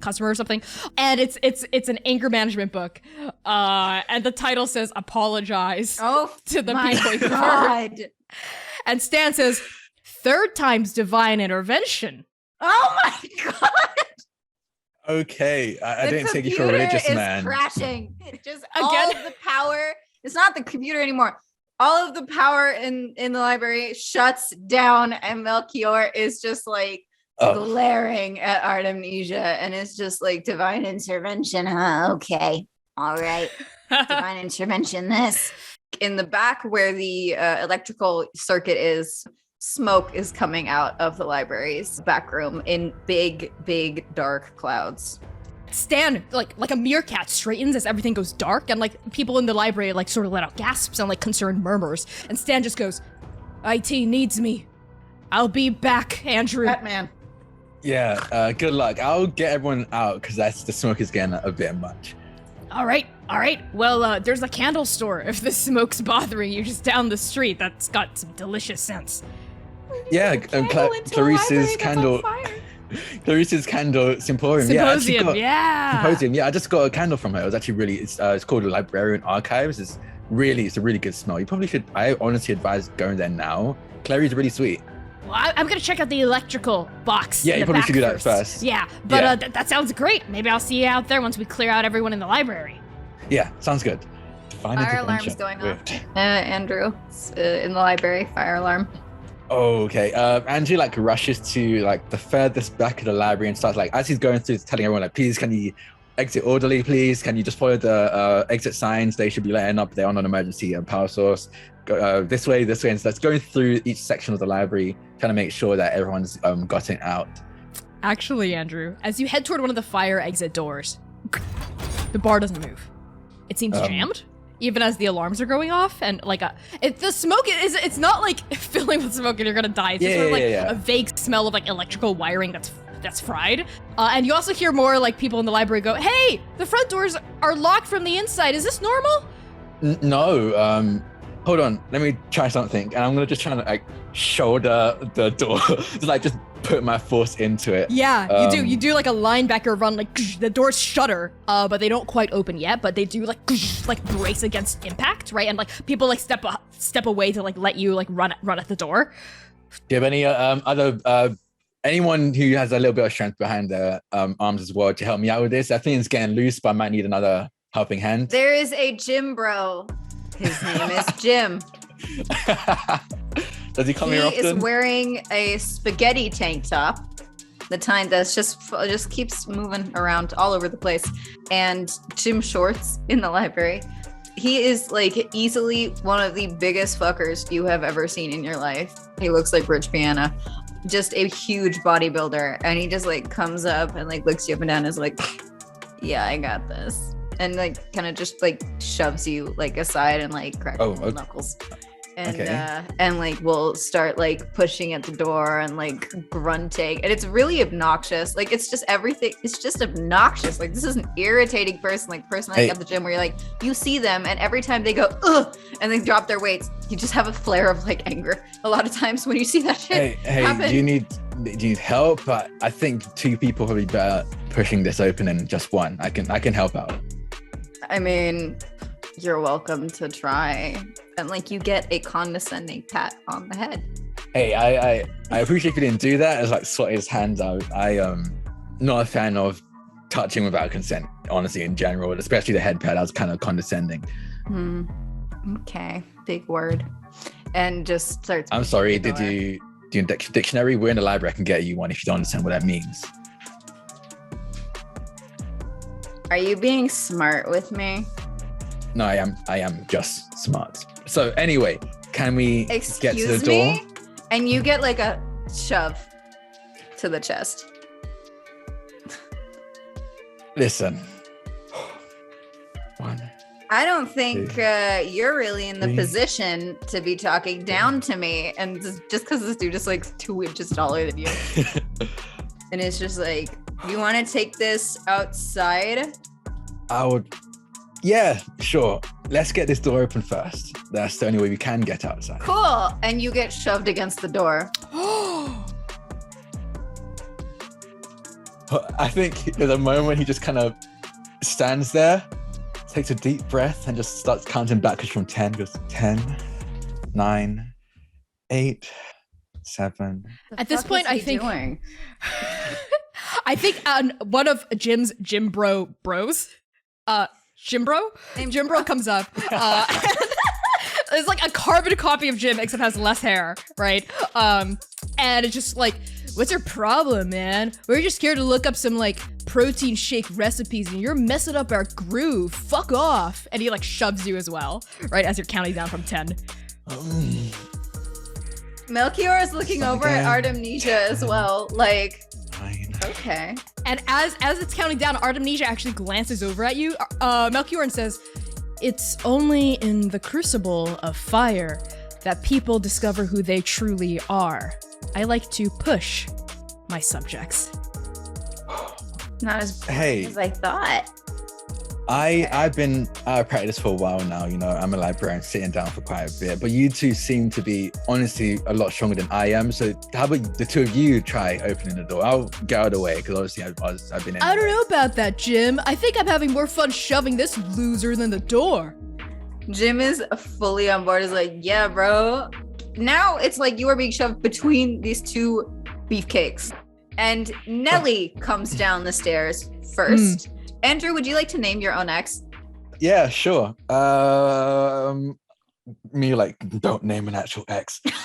customer or something, and it's an anger management book, and the title says apologize to the people you hurt. And Stan says 3rd time's divine intervention. Oh my god. Okay, I didn't take you for a religious man. The computer is crashing. Just all of the power. It's not the computer anymore. All of the power in the library shuts down, and Melchior is just glaring at Artemisia, and it's just divine intervention, huh? Okay. All right. Divine intervention this. In the back where the electrical circuit is, smoke is coming out of the library's back room in big, big, dark clouds. Stan, like a meerkat, straightens as everything goes dark, and people in the library sort of let out gasps and concerned murmurs. And Stan just goes, "IT needs me. I'll be back, Andrew." Batman. Yeah, good luck. I'll get everyone out because the smoke is getting a bit much. All right. Well, there's a candle store if the smoke's bothering you just down the street. That's got some delicious scents. Yeah, Clarice's candle. Clarice's Candle Symposium. Symposium. Yeah, I just got a candle from her. It was actually it's called the Librarian Archives. It's a really good smell. You probably should. I honestly advise going there now. Clary's really sweet. Well, I'm gonna check out the electrical box. Yeah, in you the probably back should do that first. Yeah, but Yeah. that sounds great. Maybe I'll see you out there once we clear out everyone in the library. Yeah, sounds good. Define Fire intervention. alarm's going off. Weird. Andrew, in the library, fire alarm. Oh, okay. Andrew like rushes to like the furthest back of the library and starts like, as he's going through, telling everyone like, please, can you exit orderly, please? Can you just follow the exit signs? They should be letting up. They're on an emergency power source. Go this way, and starts going through each section of the library, trying to make sure that everyone's gotten out. Actually, Andrew, as you head toward one of the fire exit doors, the bar doesn't move. It seems jammed, even as the alarms are going off, and like the smoke it's not like filling with smoke and you're gonna die. It's just sort of like a vague smell of like electrical wiring that's fried. And you also hear more like people in the library go, "Hey, the front doors are locked from the inside. Is this normal?" No. Hold on. Let me try something, and I'm gonna just try to like shoulder the door, just put my force into it. Yeah, you do. You do like a linebacker run, like the doors shudder, but they don't quite open yet. But they do like brace against impact, right? And like people like step away to like let you like run at the door. Do you have any other anyone who has a little bit of strength behind their arms as well to help me out with this? I think it's getting loose, but I might need another helping hand. There is a gym bro. His name is Jim. Does he come here often? He is wearing a spaghetti tank top, the kind that's just keeps moving around all over the place, and gym shorts in the library. He is like easily one of the biggest fuckers you have ever seen in your life. He looks like Rich Piana, just a huge bodybuilder, and he just like comes up and like looks you up and down and is like, yeah, I got this. And like kind of just like shoves you like aside and like cracks your knuckles. And like we'll start like pushing at the door and like grunting, and it's really obnoxious. Like it's just everything. It's just obnoxious. Like this is an irritating person, like at the gym where you're like you see them and every time they go ugh and they drop their weights, you just have a flare of like anger. A lot of times when you see that shit happen. Do you need help? I think two people probably better pushing this open than just one. I can help out. I mean, you're welcome to try. And like you get a condescending pat on the head. Hey, I appreciate if you didn't do that. It's like swat his hands out. I not a fan of touching without consent, honestly, in general, especially the head pat. I was kind of condescending. Okay, big word. And just starts. I'm sorry, did you do a dictionary? We're in the library, I can get you one if you don't understand what that means. Are you being smart with me? No, I am just smart. So anyway, can we get to the door? And you get like a shove to the chest. Listen. One. I don't think you're really in the position to be talking down to me. And just because this dude is like 2 inches taller than you. And it's just like, you want to take this outside? I would. Yeah, sure. Let's get this door open first. That's the only way we can get outside. Cool. And you get shoved against the door. I think there's a moment he just kind of stands there, takes a deep breath, and just starts counting backwards from 10. Goes 10, 9, 8, 7. At this point, I think one of Jim's Jim Bro bros, Jim Bro comes up. It's like a carbon copy of Jim, except has less hair, right? And it's just like, what's your problem, man? We're just scared to look up some like protein shake recipes and you're messing up our groove. Fuck off. And he like shoves you as well, right? As you're counting down from 10. Melchior is looking over at Artemisia as well, like, 9. Okay. And as it's counting down, Artemisia actually glances over at you, Melchior, and says, "It's only in the crucible of fire that people discover who they truly are. I like to push my subjects." Not as bad as I thought. I've been out of practice for a while now, you know, I'm a librarian sitting down for quite a bit, but you two seem to be honestly a lot stronger than I am. So how about the two of you try opening the door? I'll get out of the way because obviously I've been in. I don't know about that, Jim. I think I'm having more fun shoving this loser than the door. Jim is fully on board. Is like, yeah, bro, now it's like you are being shoved between these two beefcakes. And Nelly comes down the stairs first. Andrew, would you like to name your own ex? Yeah, sure. Me like, don't name an actual ex. Never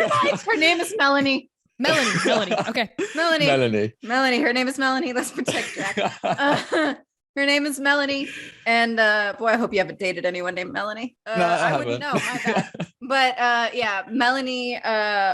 mind. Her name is Melanie. Melanie. Okay. Melanie. Her name is Melanie. Let's protect Jack. Her name is Melanie. And boy, I hope you haven't dated anyone named Melanie. No, I wouldn't know. haven't. My bad. But yeah, Melanie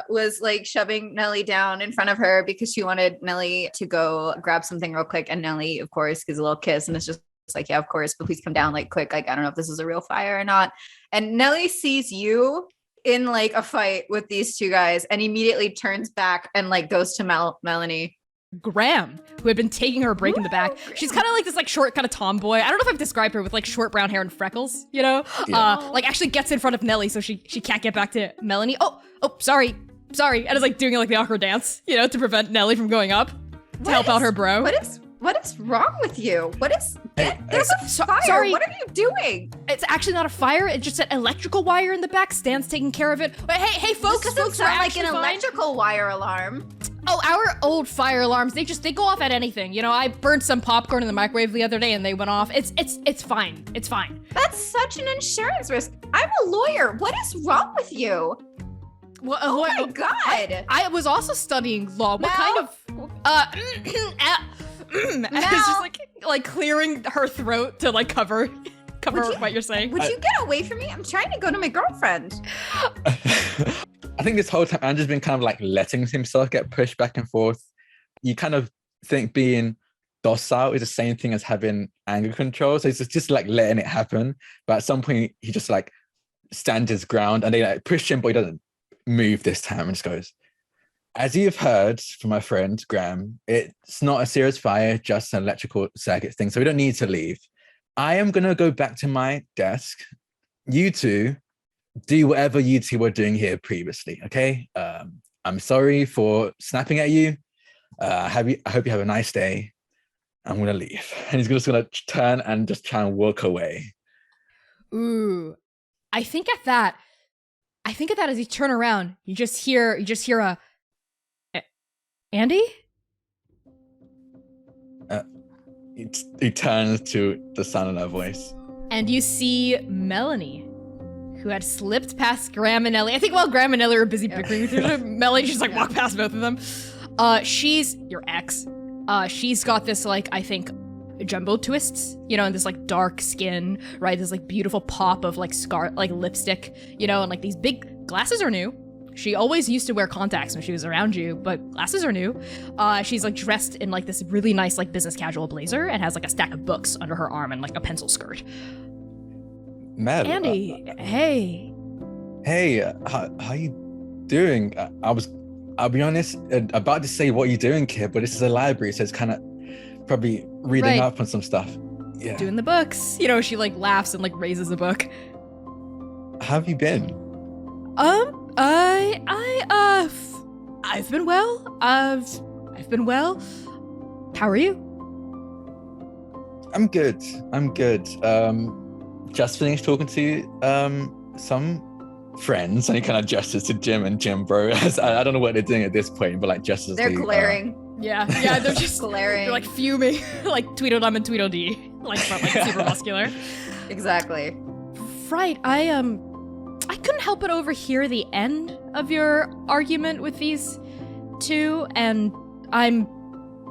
was like shoving Nelly down in front of her because she wanted Nelly to go grab something real quick. And Nelly, of course, gives a little kiss, and it's just like, yeah, of course, but please come down like quick. Like, I don't know if this is a real fire or not. And Nelly sees you in like a fight with these two guys and immediately turns back and like goes to Melanie. Graham, who had been taking her a break in the back. She's kind of like this like short kind of tomboy. I don't know if I've described her with like short brown hair and freckles, you know? Yeah. Like actually gets in front of Nelly so she can't get back to Melanie. Oh, sorry. And is like doing like the awkward dance, you know, to prevent Nelly from going up to help out her bro. What is wrong with you? There's a fire. Sorry. What are you doing? It's actually not a fire. It's just an electrical wire in the back. Stan's taking care of it. But hey, folks, This doesn't folks are sound like actually an fine. electrical wire alarm. Oh, our old fire alarms, they go off at anything. You know, I burned some popcorn in the microwave the other day and they went off. It's fine. It's fine. That's such an insurance risk. I'm a lawyer. What is wrong with you? Well, Oh my God. I was also studying law. What Mel? kind of it's just like clearing her throat to like cover what you're saying. Would you get away from me? I'm trying to go to my girlfriend. I think this whole time Andrew's been kind of like letting himself get pushed back and forth. You kind of think being docile is the same thing as having anger control. So it's just like letting it happen. But at some point he just like stands his ground and they like push him, but he doesn't move this time and just goes, as you've heard from my friend Graham, it's not a serious fire, just an electrical circuit thing. So we don't need to leave. I am going to go back to my desk. You two do whatever you two were doing here previously, okay? I'm sorry for snapping at you. I hope you have a nice day. I'm going to leave. And he's just going to turn and just try and walk away. Ooh. I think at that as you turn around, you just hear a Andy? He turns to the sound of that voice. And you see Melanie, who had slipped past Graham and Ellie. I think while Graham and Ellie were busy bickering with each other, Melanie just like walked past both of them. She's your ex. She's got this like, I think, jumbo twists, you know, and this like dark skin, right? This like beautiful pop of like like lipstick, you know, and like these big glasses are new. She always used to wear contacts when she was around you, but glasses are new. She's like dressed in like this really nice like business casual blazer and has like a stack of books under her arm and like a pencil skirt. Mel, Andy, hey. Hey, how you doing? I'll be honest, about to say what you're doing, kid, but this is a library, so it's kind of probably reading up on some stuff. Yeah. Doing the books. You know, she like laughs and like raises a book. How have you been? I've been well. I've been well. How are you? I'm good. Just finished talking to some friends, and he kind of gestures to Jim and Jim Bro. I don't know what they're doing at this point, but like gestures. They're glaring. Yeah, they're just glaring. They're like fuming, like Tweedledum and Tweedledee, like super muscular. Exactly. Right. I couldn't help but overhear the end of your argument with these two, and I'm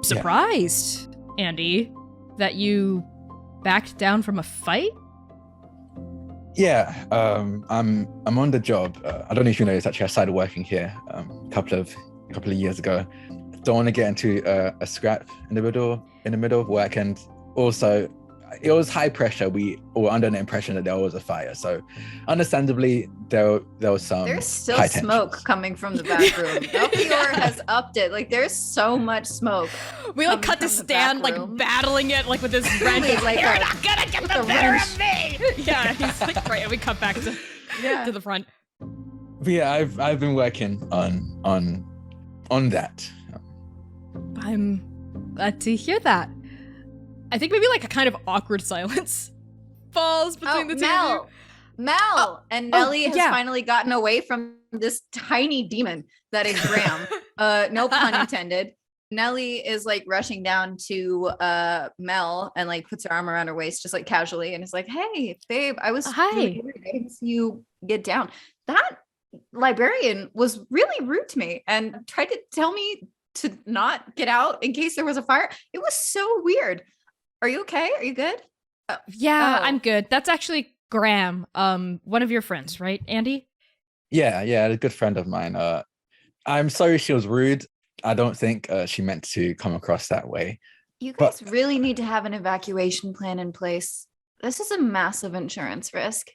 surprised, Andy, that you backed down from a fight. Yeah, I'm on the job. I don't know if you know this. Actually, I started working here a couple of years ago. Don't want to get into a scrap in the middle of work, and also it was high pressure. We were under the impression that there was a fire, so understandably there was some. There's still high smoke tension. coming from the back room. LPR has upped it. Like there's so much smoke. We like cut to from the Stan back like room. battling it like with his wrench. like You're a- not gonna get the a better wrench. of me. Yeah, he's like right, and we cut back to the front. But yeah, I've been working on that. I'm glad to hear that. I think maybe like a kind of awkward silence falls between the two of you. Mel, Mel and Nellie has yeah. finally gotten away from this tiny demon that is Graham. No pun intended. Nellie is like rushing down to Mel and like puts her arm around her waist just like casually and is like, "Hey, babe, I was Hi. really worried. I didn't see you get down." That librarian was really rude to me and tried to tell me to not get out in case there was a fire. It was so weird. Are you okay? Are you good? Yeah, Oh. I'm good. That's actually Graham, one of your friends, right, Andy? Yeah, a good friend of mine. I'm sorry she was rude. I don't think she meant to come across that way. You But- guys really need to have an evacuation plan in place. This is a massive insurance risk.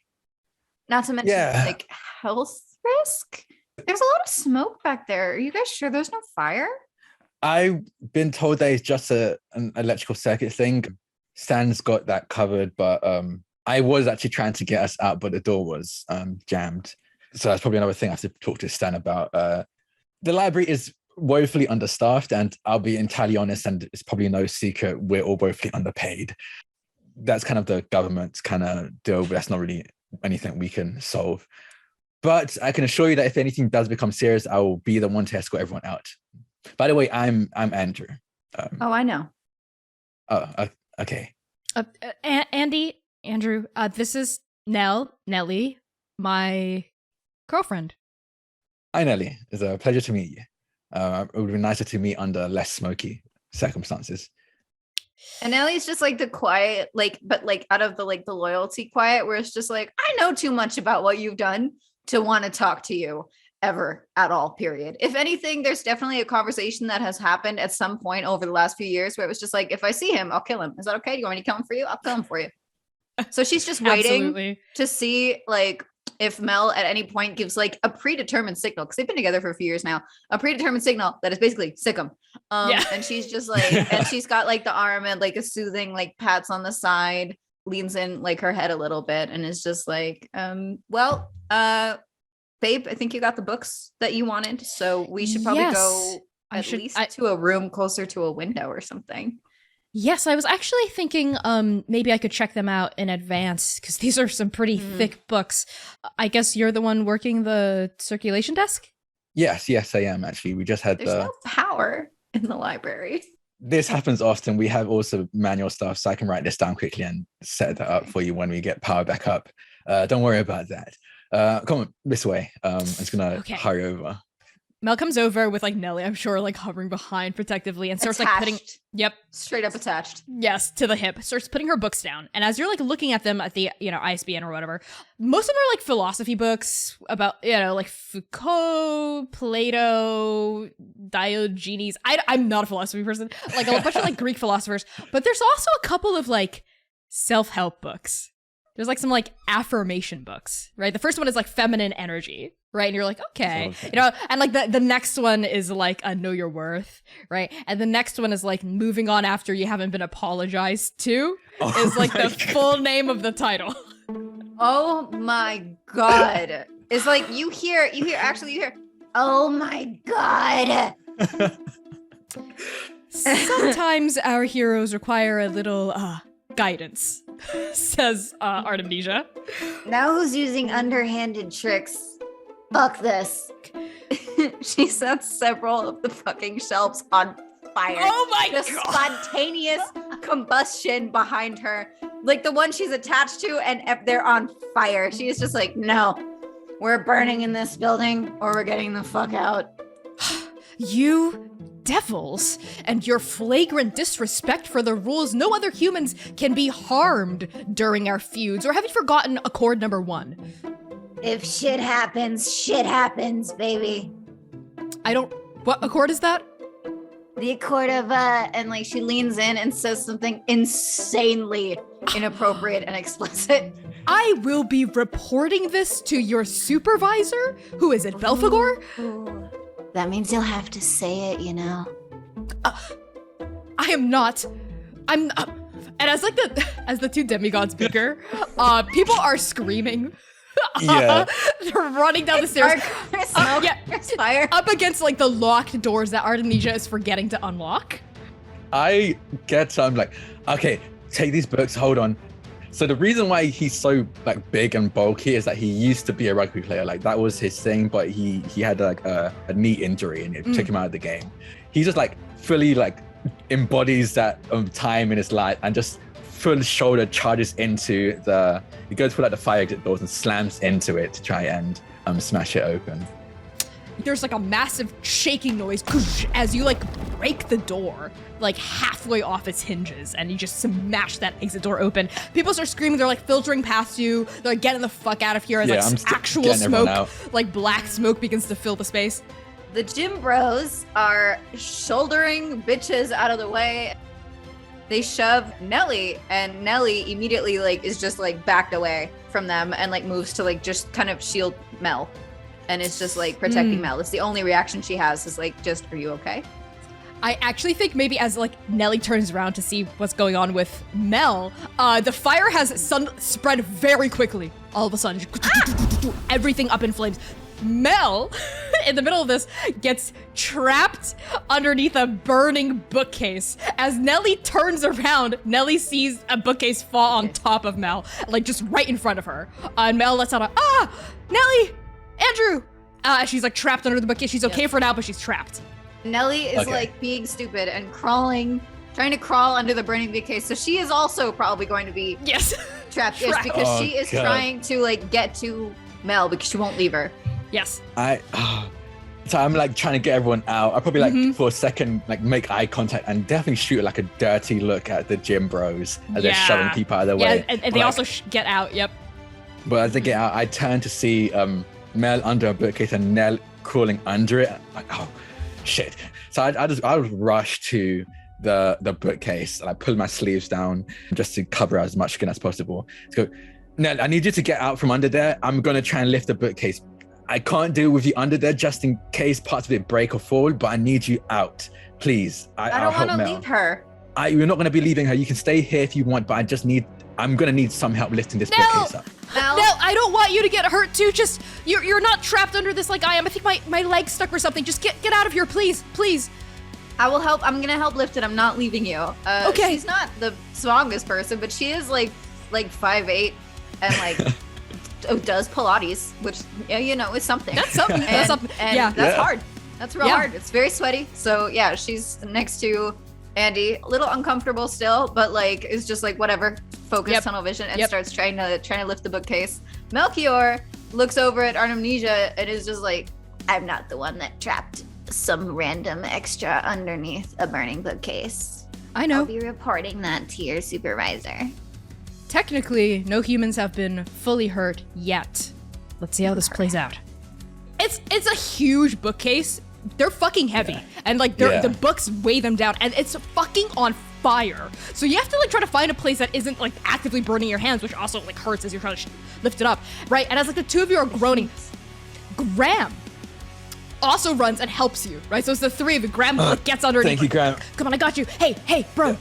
Not to mention Yeah. like health risk. There's a lot of smoke back there. Are you guys sure there's no fire? I've been told that it's just an electrical circuit thing. Stan's got that covered, but I was actually trying to get us out, but the door was jammed. So that's probably another thing I have to talk to Stan about. The library is woefully understaffed, and I'll be entirely honest, and it's probably no secret, we're all woefully underpaid. That's kind of the government's kind of deal, but that's not really anything we can solve. But I can assure you that if anything does become serious, I will be the one to escort everyone out. By the way, I'm Andrew. Oh, I know. Okay. Andrew, this is Nellie, my girlfriend. Hi, Nelly. It's a pleasure to meet you. It would be nicer to meet under less smoky circumstances. And Ellie's just like the quiet, like, but like out of the like the loyalty quiet, where it's just like, I know too much about what you've done to want to talk to you ever at all, period. If anything, there's definitely a conversation that has happened at some point over the last few years where it was just like, if I see him, I'll kill him. Is that okay? Do you want me to kill him for you? I'll kill him for you. So she's just waiting Absolutely. to see like if Mel at any point gives like a predetermined signal, because they've been together for a few years now, a predetermined signal that is basically sick him. Yeah. And she's just like, and she's got like the arm and like a soothing like pats on the side, leans in like her head a little bit, and is just like, well, babe, I think you got the books that you wanted, so we should probably Yes. go at least to a room closer to a window or something. Yes, I was actually thinking maybe I could check them out in advance because these are some pretty thick books. I guess you're the one working the circulation desk? Yes, I am actually. We just had There's no power in the library. This happens often. We have also manual stuff, so I can write this down quickly and set that up for you when we get power back up. Don't worry about that. Come on, this way. I'm just gonna hurry over. Mel comes over with like Nellie, I'm sure, like hovering behind protectively and starts like putting, straight up attached. Yes, to the hip. Starts putting her books down. And as you're like looking at them at the, ISBN or whatever, most of them are like philosophy books about, like Foucault, Plato, Diogenes. I'm not a philosophy person. Like a bunch of like Greek philosophers. But there's also a couple of like self-help books. There's like some like affirmation books, right? The first one is like feminine energy, right? And you're like, okay. And like the next one is like a know your worth, right? And the next one is like moving on after you haven't been apologized to is like the full name of the title. Oh my God. It's like you hear, oh my God. Sometimes our heroes require a little guidance, says Artemisia. Now who's using underhanded tricks? Fuck this. She sets several of the fucking shelves on fire. Oh my God. Spontaneous combustion behind her. Like the one she's attached to, and they're on fire. She is just like, no, we're burning in this building or we're getting the fuck out. You devils and your flagrant disrespect for the rules. No other humans can be harmed during our feuds. Or have you forgotten Accord number 1? If shit happens, baby. What accord is that? The accord of, and like she leans in and says something insanely inappropriate and explicit. I will be reporting this to your supervisor, who is at Belphegor. Ooh. That means you'll have to say it, I am not. And as the two demigods bicker, people are screaming. Yeah. They're running down the stairs. There's fire. Up against like the locked doors that Artemisia is forgetting to unlock. I'm like, okay, take these books, hold on. So the reason why he's so like big and bulky is that he used to be a rugby player. Like that was his thing, but he had like a knee injury and it took him out of the game. He just like fully like embodies that time in his life and just full shoulder charges into he goes for like the fire exit doors and slams into it to try and smash it open. There's like a massive shaking noise as you like break the door like halfway off its hinges and you just smash that exit door open. People start screaming, they're like filtering past you, they're like getting the fuck out of here as like actual smoke, like black smoke begins to fill the space. The gym bros are shouldering bitches out of the way. They shove Nelly and Nelly immediately like is just like backed away from them and like moves to like just kind of shield Mel. And it's just like protecting Mel. It's the only reaction she has is like, just, are you okay? I actually think maybe as like Nelly turns around to see what's going on with Mel, the fire has spread very quickly. All of a sudden, everything up in flames. Mel, in the middle of this, gets trapped underneath a burning bookcase. As Nelly turns around, Nelly sees a bookcase fall on top of Mel, like just right in front of her. And Mel lets out a, Nelly! Andrew! She's like trapped under the bookcase. She's okay for now, but she's trapped. Nelly is like being stupid and trying to crawl under the burning bookcase. So she is also probably going to be trapped because she is trying to like get to Mel because she won't leave her. Yes. So I'm like trying to get everyone out. I probably like for a second like make eye contact and definitely shoot like a dirty look at the gym bros as they're shoving people out of the way. And they also get out. Yep. But as they get out, I turn to see Mel under a bookcase and Nell crawling under it. Like, oh shit. So I just rush to the bookcase and I pull my sleeves down just to cover as much skin as possible. So go, Nell, I need you to get out from under there. I'm gonna try and lift the bookcase. I can't deal with you under there just in case parts of it break or fall, but I need you out, please. I don't want to leave her. We're not going to be leaving her. You can stay here if you want, but I'm going to need some help lifting this bookcase up. No, I don't want you to get hurt too. Just, you're not trapped under this like I am. I think my leg's stuck or something. Just get out of here, please, please. I will help. I'm going to help lift it. I'm not leaving you. Okay. She's not the strongest person, but she is like 5'8" and like does Pilates, which you know is something. That's something. And, that's hard. That's real hard. It's very sweaty. So yeah, she's next to Andy, a little uncomfortable still, but like is just like whatever, focus, tunnel vision, and starts trying to lift the bookcase. Melchior looks over at Artemisia and is just like, I'm not the one that trapped some random extra underneath a burning bookcase. I know. I'll be reporting that to your supervisor. Technically, no humans have been fully hurt yet. Let's see how this plays out. It's a huge bookcase. They're fucking heavy. And like the books weigh them down and it's fucking on fire. So you have to like try to find a place that isn't like actively burning your hands, which also like hurts as you're trying to lift it up, right? And as like the two of you are groaning, Graham also runs and helps you, right? So it's the three of you. Graham gets underneath. Thank you, Graham. Come on, I got you. Hey, bro.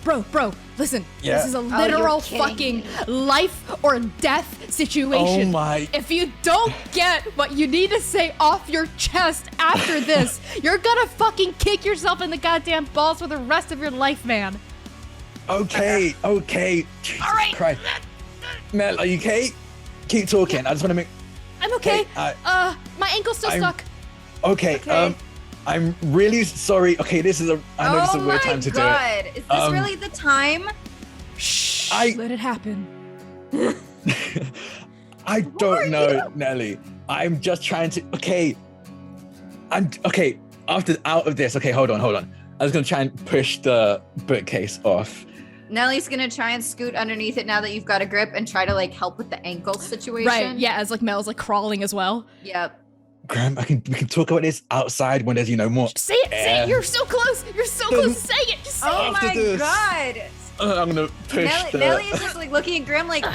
Listen, this is a literal fucking life or death situation. Oh my. If you don't get what you need to say off your chest after this, you're gonna fucking kick yourself in the goddamn balls for the rest of your life, man. Okay. Jesus All right. Christ. Mel, are you okay? Keep talking. I just want to make... I'm okay. My ankle's still stuck. Okay. I'm really sorry. Okay, this is I know this is a weird time to do it. Is this really the time? Shh. Let it happen. I don't know, Nelly. I'm just trying to. Okay. Out of this. Okay, hold on. I was gonna try and push the bookcase off. Nelly's gonna try and scoot underneath it now that you've got a grip and try to like help with the ankle situation. Right. Yeah. As like Mel's like crawling as well. Yep. Graham, we can talk about this outside when there's more. Say it. You're so close. You're so close to saying it. Just say it. Oh my god. I'm gonna push. Nelly is just like looking at Graham like,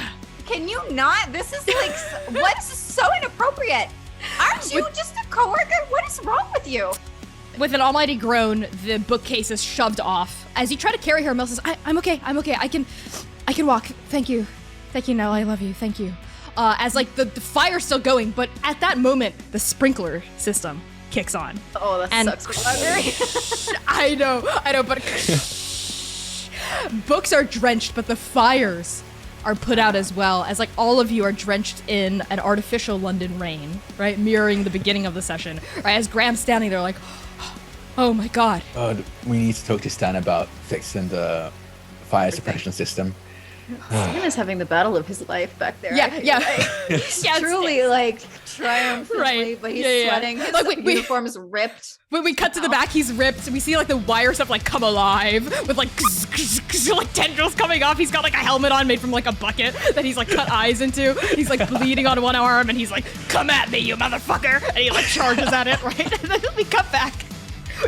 can you not? This is like what's so inappropriate. Aren't you just a coworker? What is wrong with you? With an almighty groan, the bookcase is shoved off. As you try to carry her, Mel says, I'm okay. I can walk. Thank you, Nell. I love you. Thank you. As like the fire's still going, but at that moment, the sprinkler system kicks on. Oh, that sucks. I know, but books are drenched, but the fires are put out as well, as like all of you are drenched in an artificial London rain, right? Mirroring the beginning of the session, right? As Graham's standing there like, oh my God. We need to talk to Stan about fixing the fire suppression system. Stan is having the battle of his life back there. Yeah, yeah. He's Yeah, truly like triumphantly, Right. but he's Yeah. sweating. His Like, we- uniform is ripped. When we cut to the back, he's ripped. We see like the wire stuff like come alive with like like tendrils coming off. He's got like a helmet on made from like a bucket that he's like cut eyes into. He's like bleeding on one arm and he's like, "Come at me, you motherfucker!" And he like charges at it, right? And then we cut back.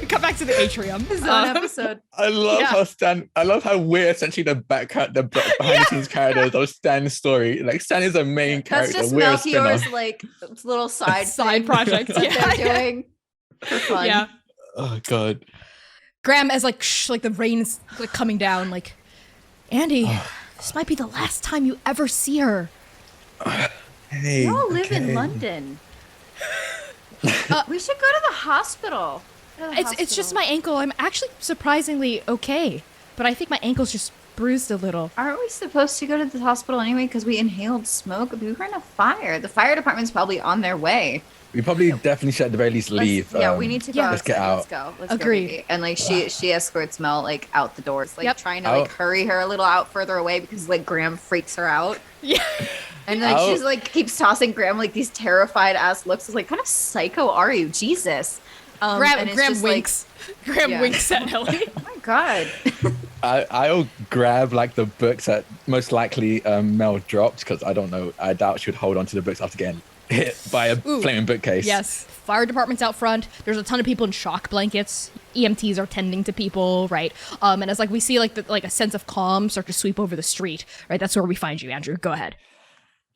We cut back to the atrium. His own episode. I love Yeah. how Stan. I love how we're essentially the behind the scenes characters of Stan's story. Like Stan is a main That's character. just We're a spin-off. Melchior's like little side Side project. that Yeah. they're doing for fun. Yeah. Oh God. Graham, as like like the rain is like coming down, like, Andy, this might be the last time you ever see her. Hey. We all live okay. in London. We should go to the hospital. Go to the It's just hospital. my ankle. I'm actually surprisingly okay, but I think my ankle's just bruised a little. Aren't we supposed to go to the hospital anyway because we inhaled smoke? We were in a fire. The fire department's probably on their way. We probably definitely should at the very least leave. Yeah, we need to go. yeah. Let's get outside. out. Let's go. Let's Agreed. Go, baby. And like she escorts Mel like out the doors, like Yep. trying to like Out. hurry her a little out further away because like Graham freaks her out. Yeah. And like Out. she's like keeps tossing Graham like these terrified ass looks. It's like, kind of psycho are you? Jesus. And Graham it's Graham just, like, winks. Graham yeah. winks at Ellie. oh my god. I'll grab like the books that most likely Mel dropped because I don't know. I doubt she would hold on to the books after getting hit by a Ooh. flaming bookcase. Yes. Fire department's out front. There's a ton of people in shock blankets. EMTs are tending to people, right? And as like we see like a sense of calm start to sweep over the street, right? That's where we find you, Andrew. Go ahead.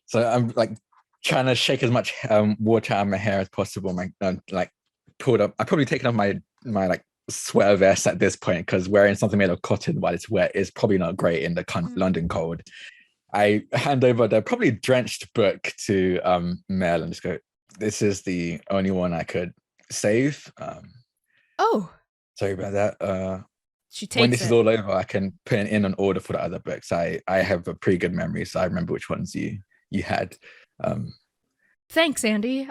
So I'm like trying to shake as much water out of my hair as possible. My like pulled up. I've probably taken off my like sweater vest at this point because wearing something made of cotton while it's wet is probably not great in the London cold. I hand over the probably drenched book to Mel and just go, "This is the only one I could save. Oh, Sorry about that. she takes When this it. is all over, I can put in an order for the other books. I have a pretty good memory, so I remember which ones you had. Thanks, Andy.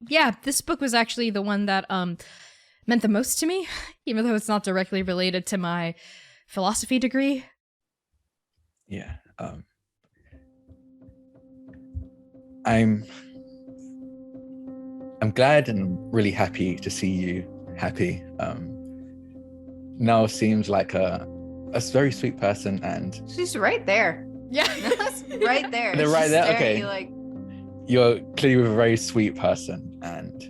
Yeah, this book was actually the one that meant the most to me, even though it's not directly related to my philosophy degree. Yeah. I'm glad and really happy to see you happy. Nell seems like a very sweet person, and She's right there. Yeah. That's right there. They're She's right there? staring at Okay. you like, you're clearly a very sweet person, and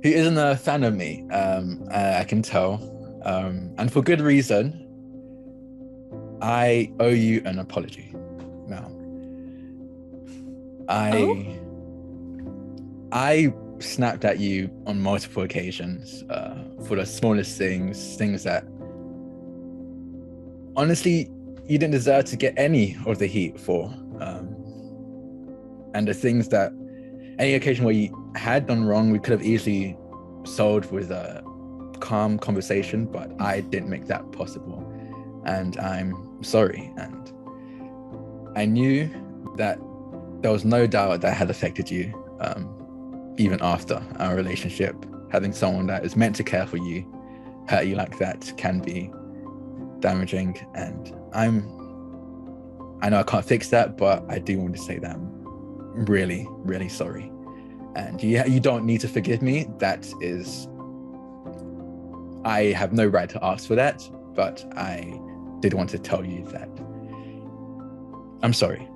who isn't a fan of me. I can tell, and for good reason. I owe you an apology. Now, I snapped at you on multiple occasions for the smallest things that honestly you didn't deserve to get any of the heat for, and the things that any occasion where you had done wrong we could have easily solved with a calm conversation, but I didn't make that possible, and I'm sorry. And I knew that there was no doubt that had affected you, even after our relationship. Having someone that is meant to care for you hurt you like that can be damaging, and I know I can't fix that, but I do want to say that I'm really, really sorry. And you don't need to forgive me. That is, I have no right to ask for that, but I did want to tell you that I'm sorry.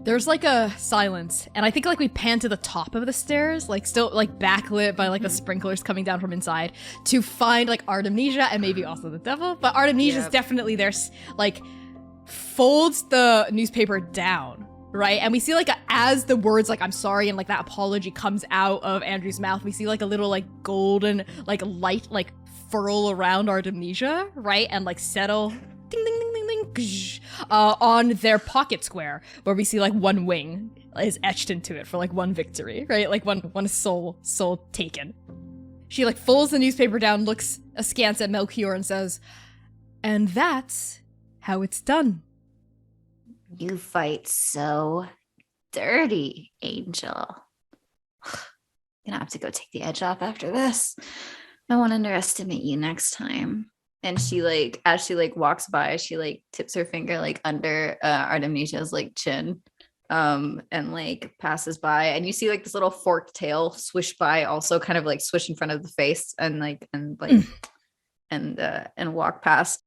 There's like a silence, and I think like we pan to the top of the stairs, like still like backlit by like the sprinklers coming down from inside, to find like Artemisia and maybe also the devil. But Artemisia's Yep. definitely there, like folds the newspaper down, right? And we see like as the words like "I'm sorry" and like that apology comes out of Andrew's mouth, we see like a little like golden like light like furl around Artemisia, right? And like settle ding ding ding ding ding ksh, on their pocket square, where we see like one wing is etched into it for like one victory, right? Like one soul taken. She like folds the newspaper down, looks askance at Melchior and says, "And that's how it's done. You fight so dirty, Angel. Gonna have to go take the edge off after this. I won't underestimate you next time. And she like, as she like walks by, she like tips her finger like under Artemisia's like chin, and like passes by. And you see like this little forked tail swish by, also kind of like swish in front of the face and walk past.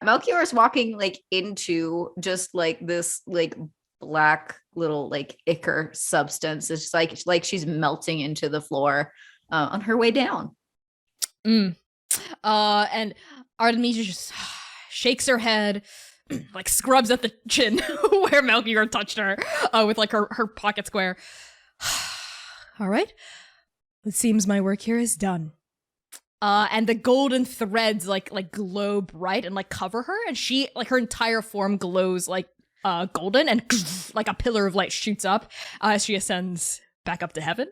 Melchior is walking like into just like this like black little like ichor substance. It's just like she's melting into the floor on her way down. And Artemisia just shakes her head, like scrubs at the chin where Melchior touched her with like her pocket square. All right, it seems my work here is done. And the golden threads like glow bright and like cover her, and she like her entire form glows like golden, and like a pillar of light shoots up as she ascends back up to heaven.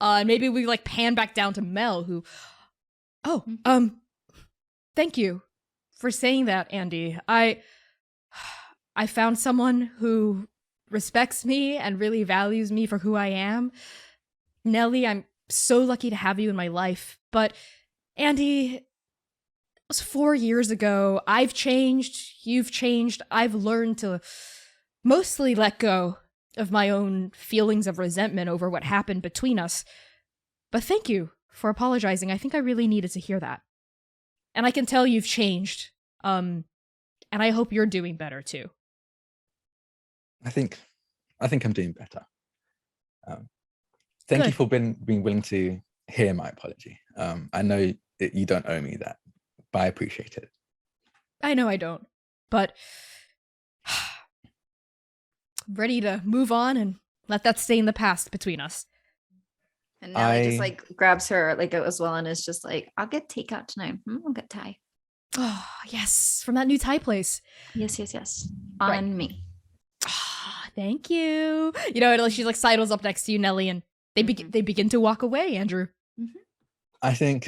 Maybe we like pan back down to Mel, who, thank you for saying that, Andy. I found someone who respects me and really values me for who I am. Nellie, I'm so lucky to have you in my life, but Andy, it was 4 years ago. I've changed. You've changed. I've learned to mostly let go of my own feelings of resentment over what happened between us. But thank you for apologizing. I think I really needed to hear that. And I can tell you've changed. And I hope you're doing better too. I think I'm doing better. Thank you for being willing to hear my apology. I know that you don't owe me that, but I appreciate it. I know I don't, but I'm ready to move on and let that stay in the past between us. And Nellie just like grabs her like as well and is just like, I'll get takeout tonight. I'll get Thai. Oh, yes, from that new Thai place. Yes. On me. Oh, thank you. You know, she like sidles up next to you, Nellie, and they begin to walk away, Andrew. I think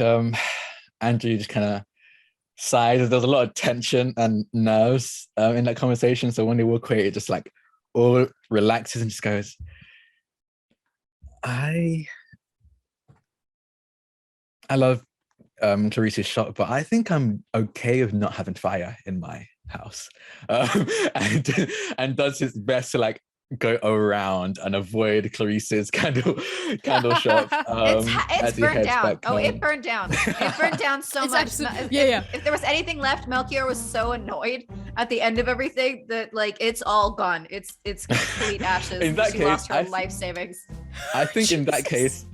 Andrew just kind of sighed. There's a lot of tension and nerves in that conversation. So when they walk away, it just like all relaxes and just goes, I love Clarice's shop, but I think I'm okay with not having fire in my house. And does his best to like go around and avoid Clarice's candle shop. It's burned down. It burned down. It burned down so much. If there was anything left, Melchior was so annoyed at the end of everything that like it's all gone. It's complete ashes. In that she case, lost her life savings. I think in that case,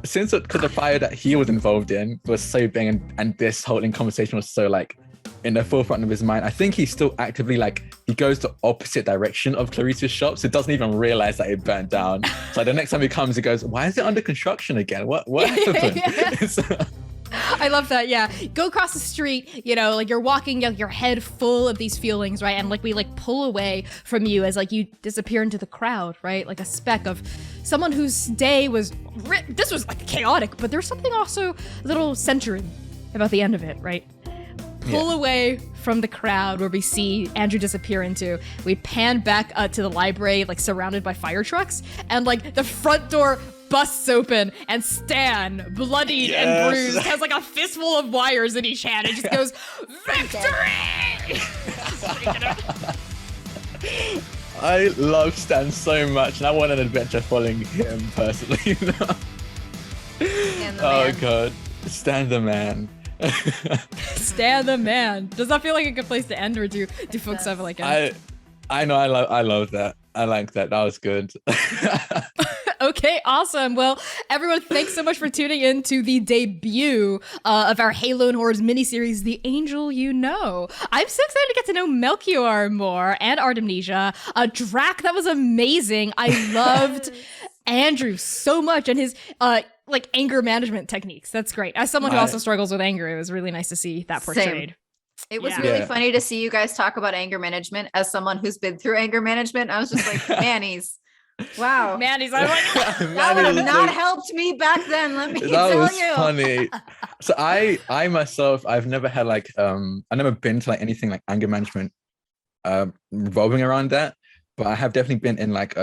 since the fire that he was involved in was so big and this whole conversation was so like in the forefront of his mind, I think he's still actively like he goes the opposite direction of Clarice's shop, so doesn't even realize that it burnt down. So the next time he comes, he goes, "Why is it under construction again? What happened?" I love that. Yeah, go across the street. You know, like you're walking, your head full of these feelings, right? And like we like pull away from you as like you disappear into the crowd, right? Like a speck of someone whose day was this was like chaotic, but there's something also a little centering about the end of it, right? Pull away from the crowd where we see Andrew disappear into. We pan back to the library, like surrounded by fire trucks, and like the front door busts open and Stan, bloodied and bruised, has like a fistful of wires in each hand and just goes, "Victory!" I love Stan so much, and I want an adventure following him personally. Oh god, Stan the man. Stan the man. Does that feel like a good place to end, or do folks have like a... I know, I love that. I like that. That was good. Okay, awesome. Well, everyone, thanks so much for tuning in to the debut of our Halo and Horrors miniseries, The Angel You Know. I'm so excited to get to know Melchior more and Artemisia. Drac, that was amazing. I loved Andrew so much and his like anger management techniques. That's great. As someone who also struggles with anger, it was really nice to see that portrayed. Same. It was really funny to see you guys talk about anger management as someone who's been through anger management. I was just like, Manny's. Wow. Manny's. I'm like, that would have not helped me back then. Let me tell you. That was funny. So I myself, I've never had like, I've never been to like anything like anger management revolving around that, but I have definitely been in like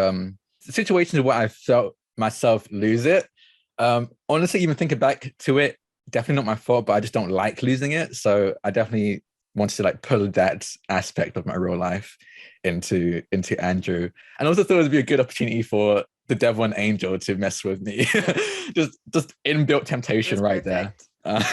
situations where I felt myself lose it. Honestly, even thinking back to it, definitely not my fault, but I just don't like losing it. So I definitely wanted to like pull that aspect of my real life into Andrew, and also thought it would be a good opportunity for the devil and angel to mess with me. just inbuilt temptation right perfect. there.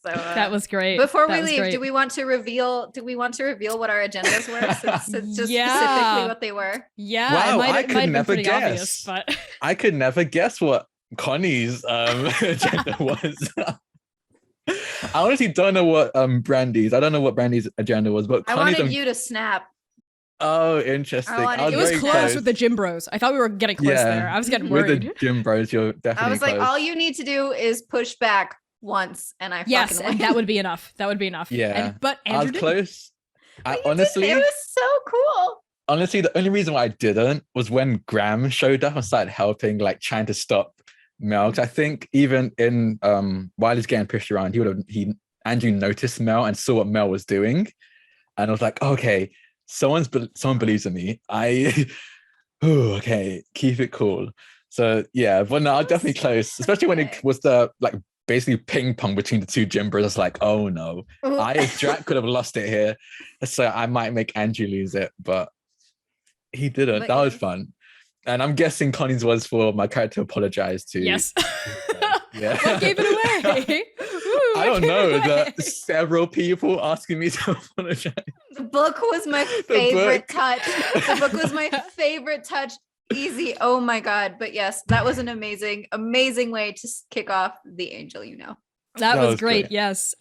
So That was great. Before That we was leave, great. do we want to reveal what our agendas were? Since just Yeah. specifically what they were. Yeah, Wow, it might I have could been never pretty guess. obvious, but I could never guess what Connie's agenda was. I honestly don't know what Brandy's. I don't know what Brandy's agenda was, but I Connie's. wanted you to snap. Oh, interesting. wanted was it was very close with the gym bros. I thought we were getting close Yeah. there. I was getting with worried. the gym bros. You're definitely. I was like, close. all you need to do is push back once, and I Yes, fucking and win. that would be enough. That would be enough. Yeah. But I Andrew was didn't. close. But I you didn't. honestly, It was so cool. honestly, the only reason why I didn't was when Graham showed up and started helping, like trying to stop Mel. 'Cause I think even in while he's getting pushed around, Andrew noticed Mel and saw what Mel was doing, and I was like, okay, someone believes in me. Okay, keep it cool. So yeah, but no, I was definitely close, especially when it was the like basically ping pong between the two gym bros. I was like, oh no, as Drac could have lost it here, so I might make Andrew lose it, but he didn't. But That was yes. fun. And I'm guessing Connie's was for my character to apologize to. Yes. Yeah. What gave it away? Ooh, I don't what gave know. it away? Several people asking me to apologize. The book was my favorite touch. The book was my favorite touch. Easy. Oh my God. But yes, that was an amazing way to kick off the angel, That was great. Yes.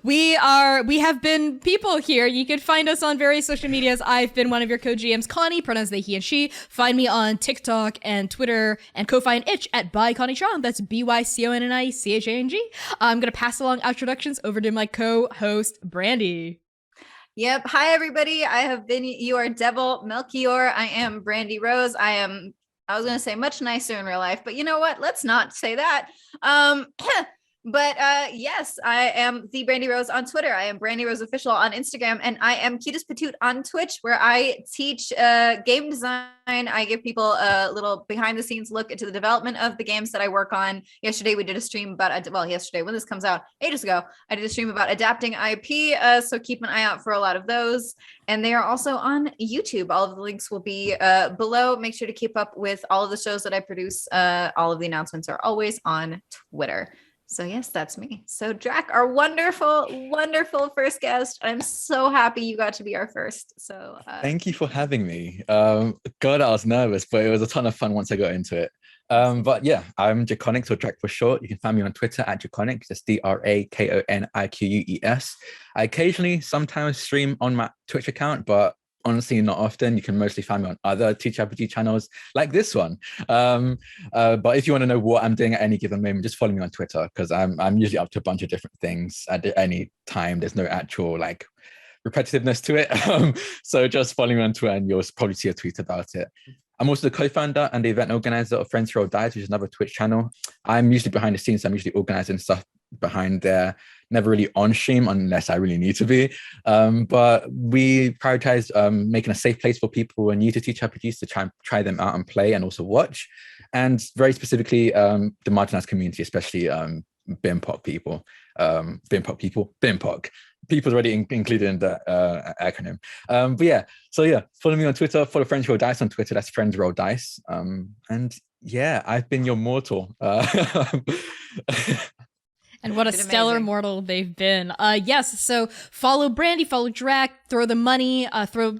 We have been people here. You can find us on various social medias. I've been one of your co-GMs, Connie, pronouns they, he, and she. Find me on TikTok and Twitter and Ko-Fi and Itch at by Connie Chang. That's BYCONNIECHANG. I'm going to pass along introductions over to my co-host, Brandy. Yep. Hi, everybody. I have been your devil, Melchior. I am Brandy Rose. I was going to say much nicer in real life, but you know what? Let's not say that. But yes, I am the Brandy Rose on Twitter. I am Brandy Rose Official on Instagram, and I am Cutest Patoot on Twitch, where I teach game design. I give people a little behind the scenes look into the development of the games that I work on. Yesterday we did a stream about, yesterday when this comes out, ages ago, I did a stream about adapting IP. So keep an eye out for a lot of those. And they are also on YouTube. All of the links will be below. Make sure to keep up with all of the shows that I produce. All of the announcements are always on Twitter. So yes, that's me. So Drac, our wonderful, wonderful first guest. I'm so happy you got to be our first. So thank you for having me. God, I was nervous, but it was a ton of fun once I got into it. But yeah, I'm Draconics, or Drac for short. You can find me on Twitter at Draconics. That's DRAKONIQUES. I occasionally sometimes stream on my Twitch account, but honestly not often. You can mostly find me on other TTRPG channels like this one. But if you want to know what I'm doing at any given moment, just follow me on Twitter, because I'm usually up to a bunch of different things at any time. There's no actual like repetitiveness to it. So just follow me on Twitter and you'll probably see a tweet about it. I'm also the co-founder and the event organizer of Friends Roll Dice, which is another Twitch channel. I'm usually behind the scenes. So I'm usually organizing stuff behind there, never really on stream unless I really need to be. But we prioritize making a safe place for people who are new to TTRPGs to try them out and play and also watch. And very specifically, the marginalized community, especially BIMPOC people. BIMPOC. People's already included in the acronym. But yeah, so yeah, follow me on Twitter, follow Friends Roll Dice on Twitter, that's Friends Roll Dice. And yeah, I've been your mortal. And what a stellar mortal they've been. Yes, so follow Brandy, follow Drac, throw the money, throw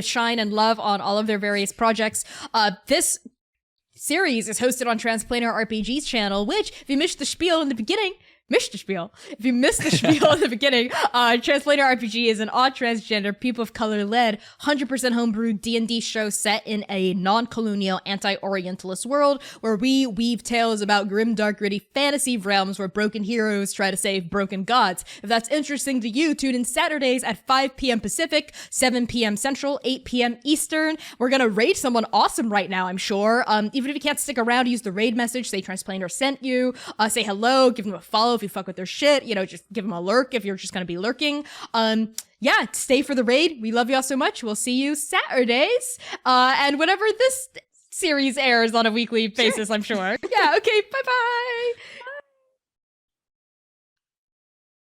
shine and love on all of their various projects. This series is hosted on Transplanar RPG's channel, which, if you missed the spiel in the beginning, if you missed the spiel in the beginning, Transplanar RPG is an odd transgender, people of color led, 100% homebrew D&D show set in a non-colonial, anti-orientalist world where we weave tales about grim, dark, gritty fantasy realms where broken heroes try to save broken gods. If that's interesting to you, tune in Saturdays at 5 p.m. Pacific, 7 p.m. Central, 8 p.m. Eastern. We're gonna raid someone awesome right now, I'm sure. Even if you can't stick around, use the raid message, say Transplanar sent you, say hello, give them a follow If you fuck with their shit, you know, just give them a lurk if you're just gonna be lurking. Yeah, stay for the raid. We love y'all so much. We'll see you Saturdays. And whenever this series airs on a weekly basis, I'm sure. Yeah, okay, bye-bye.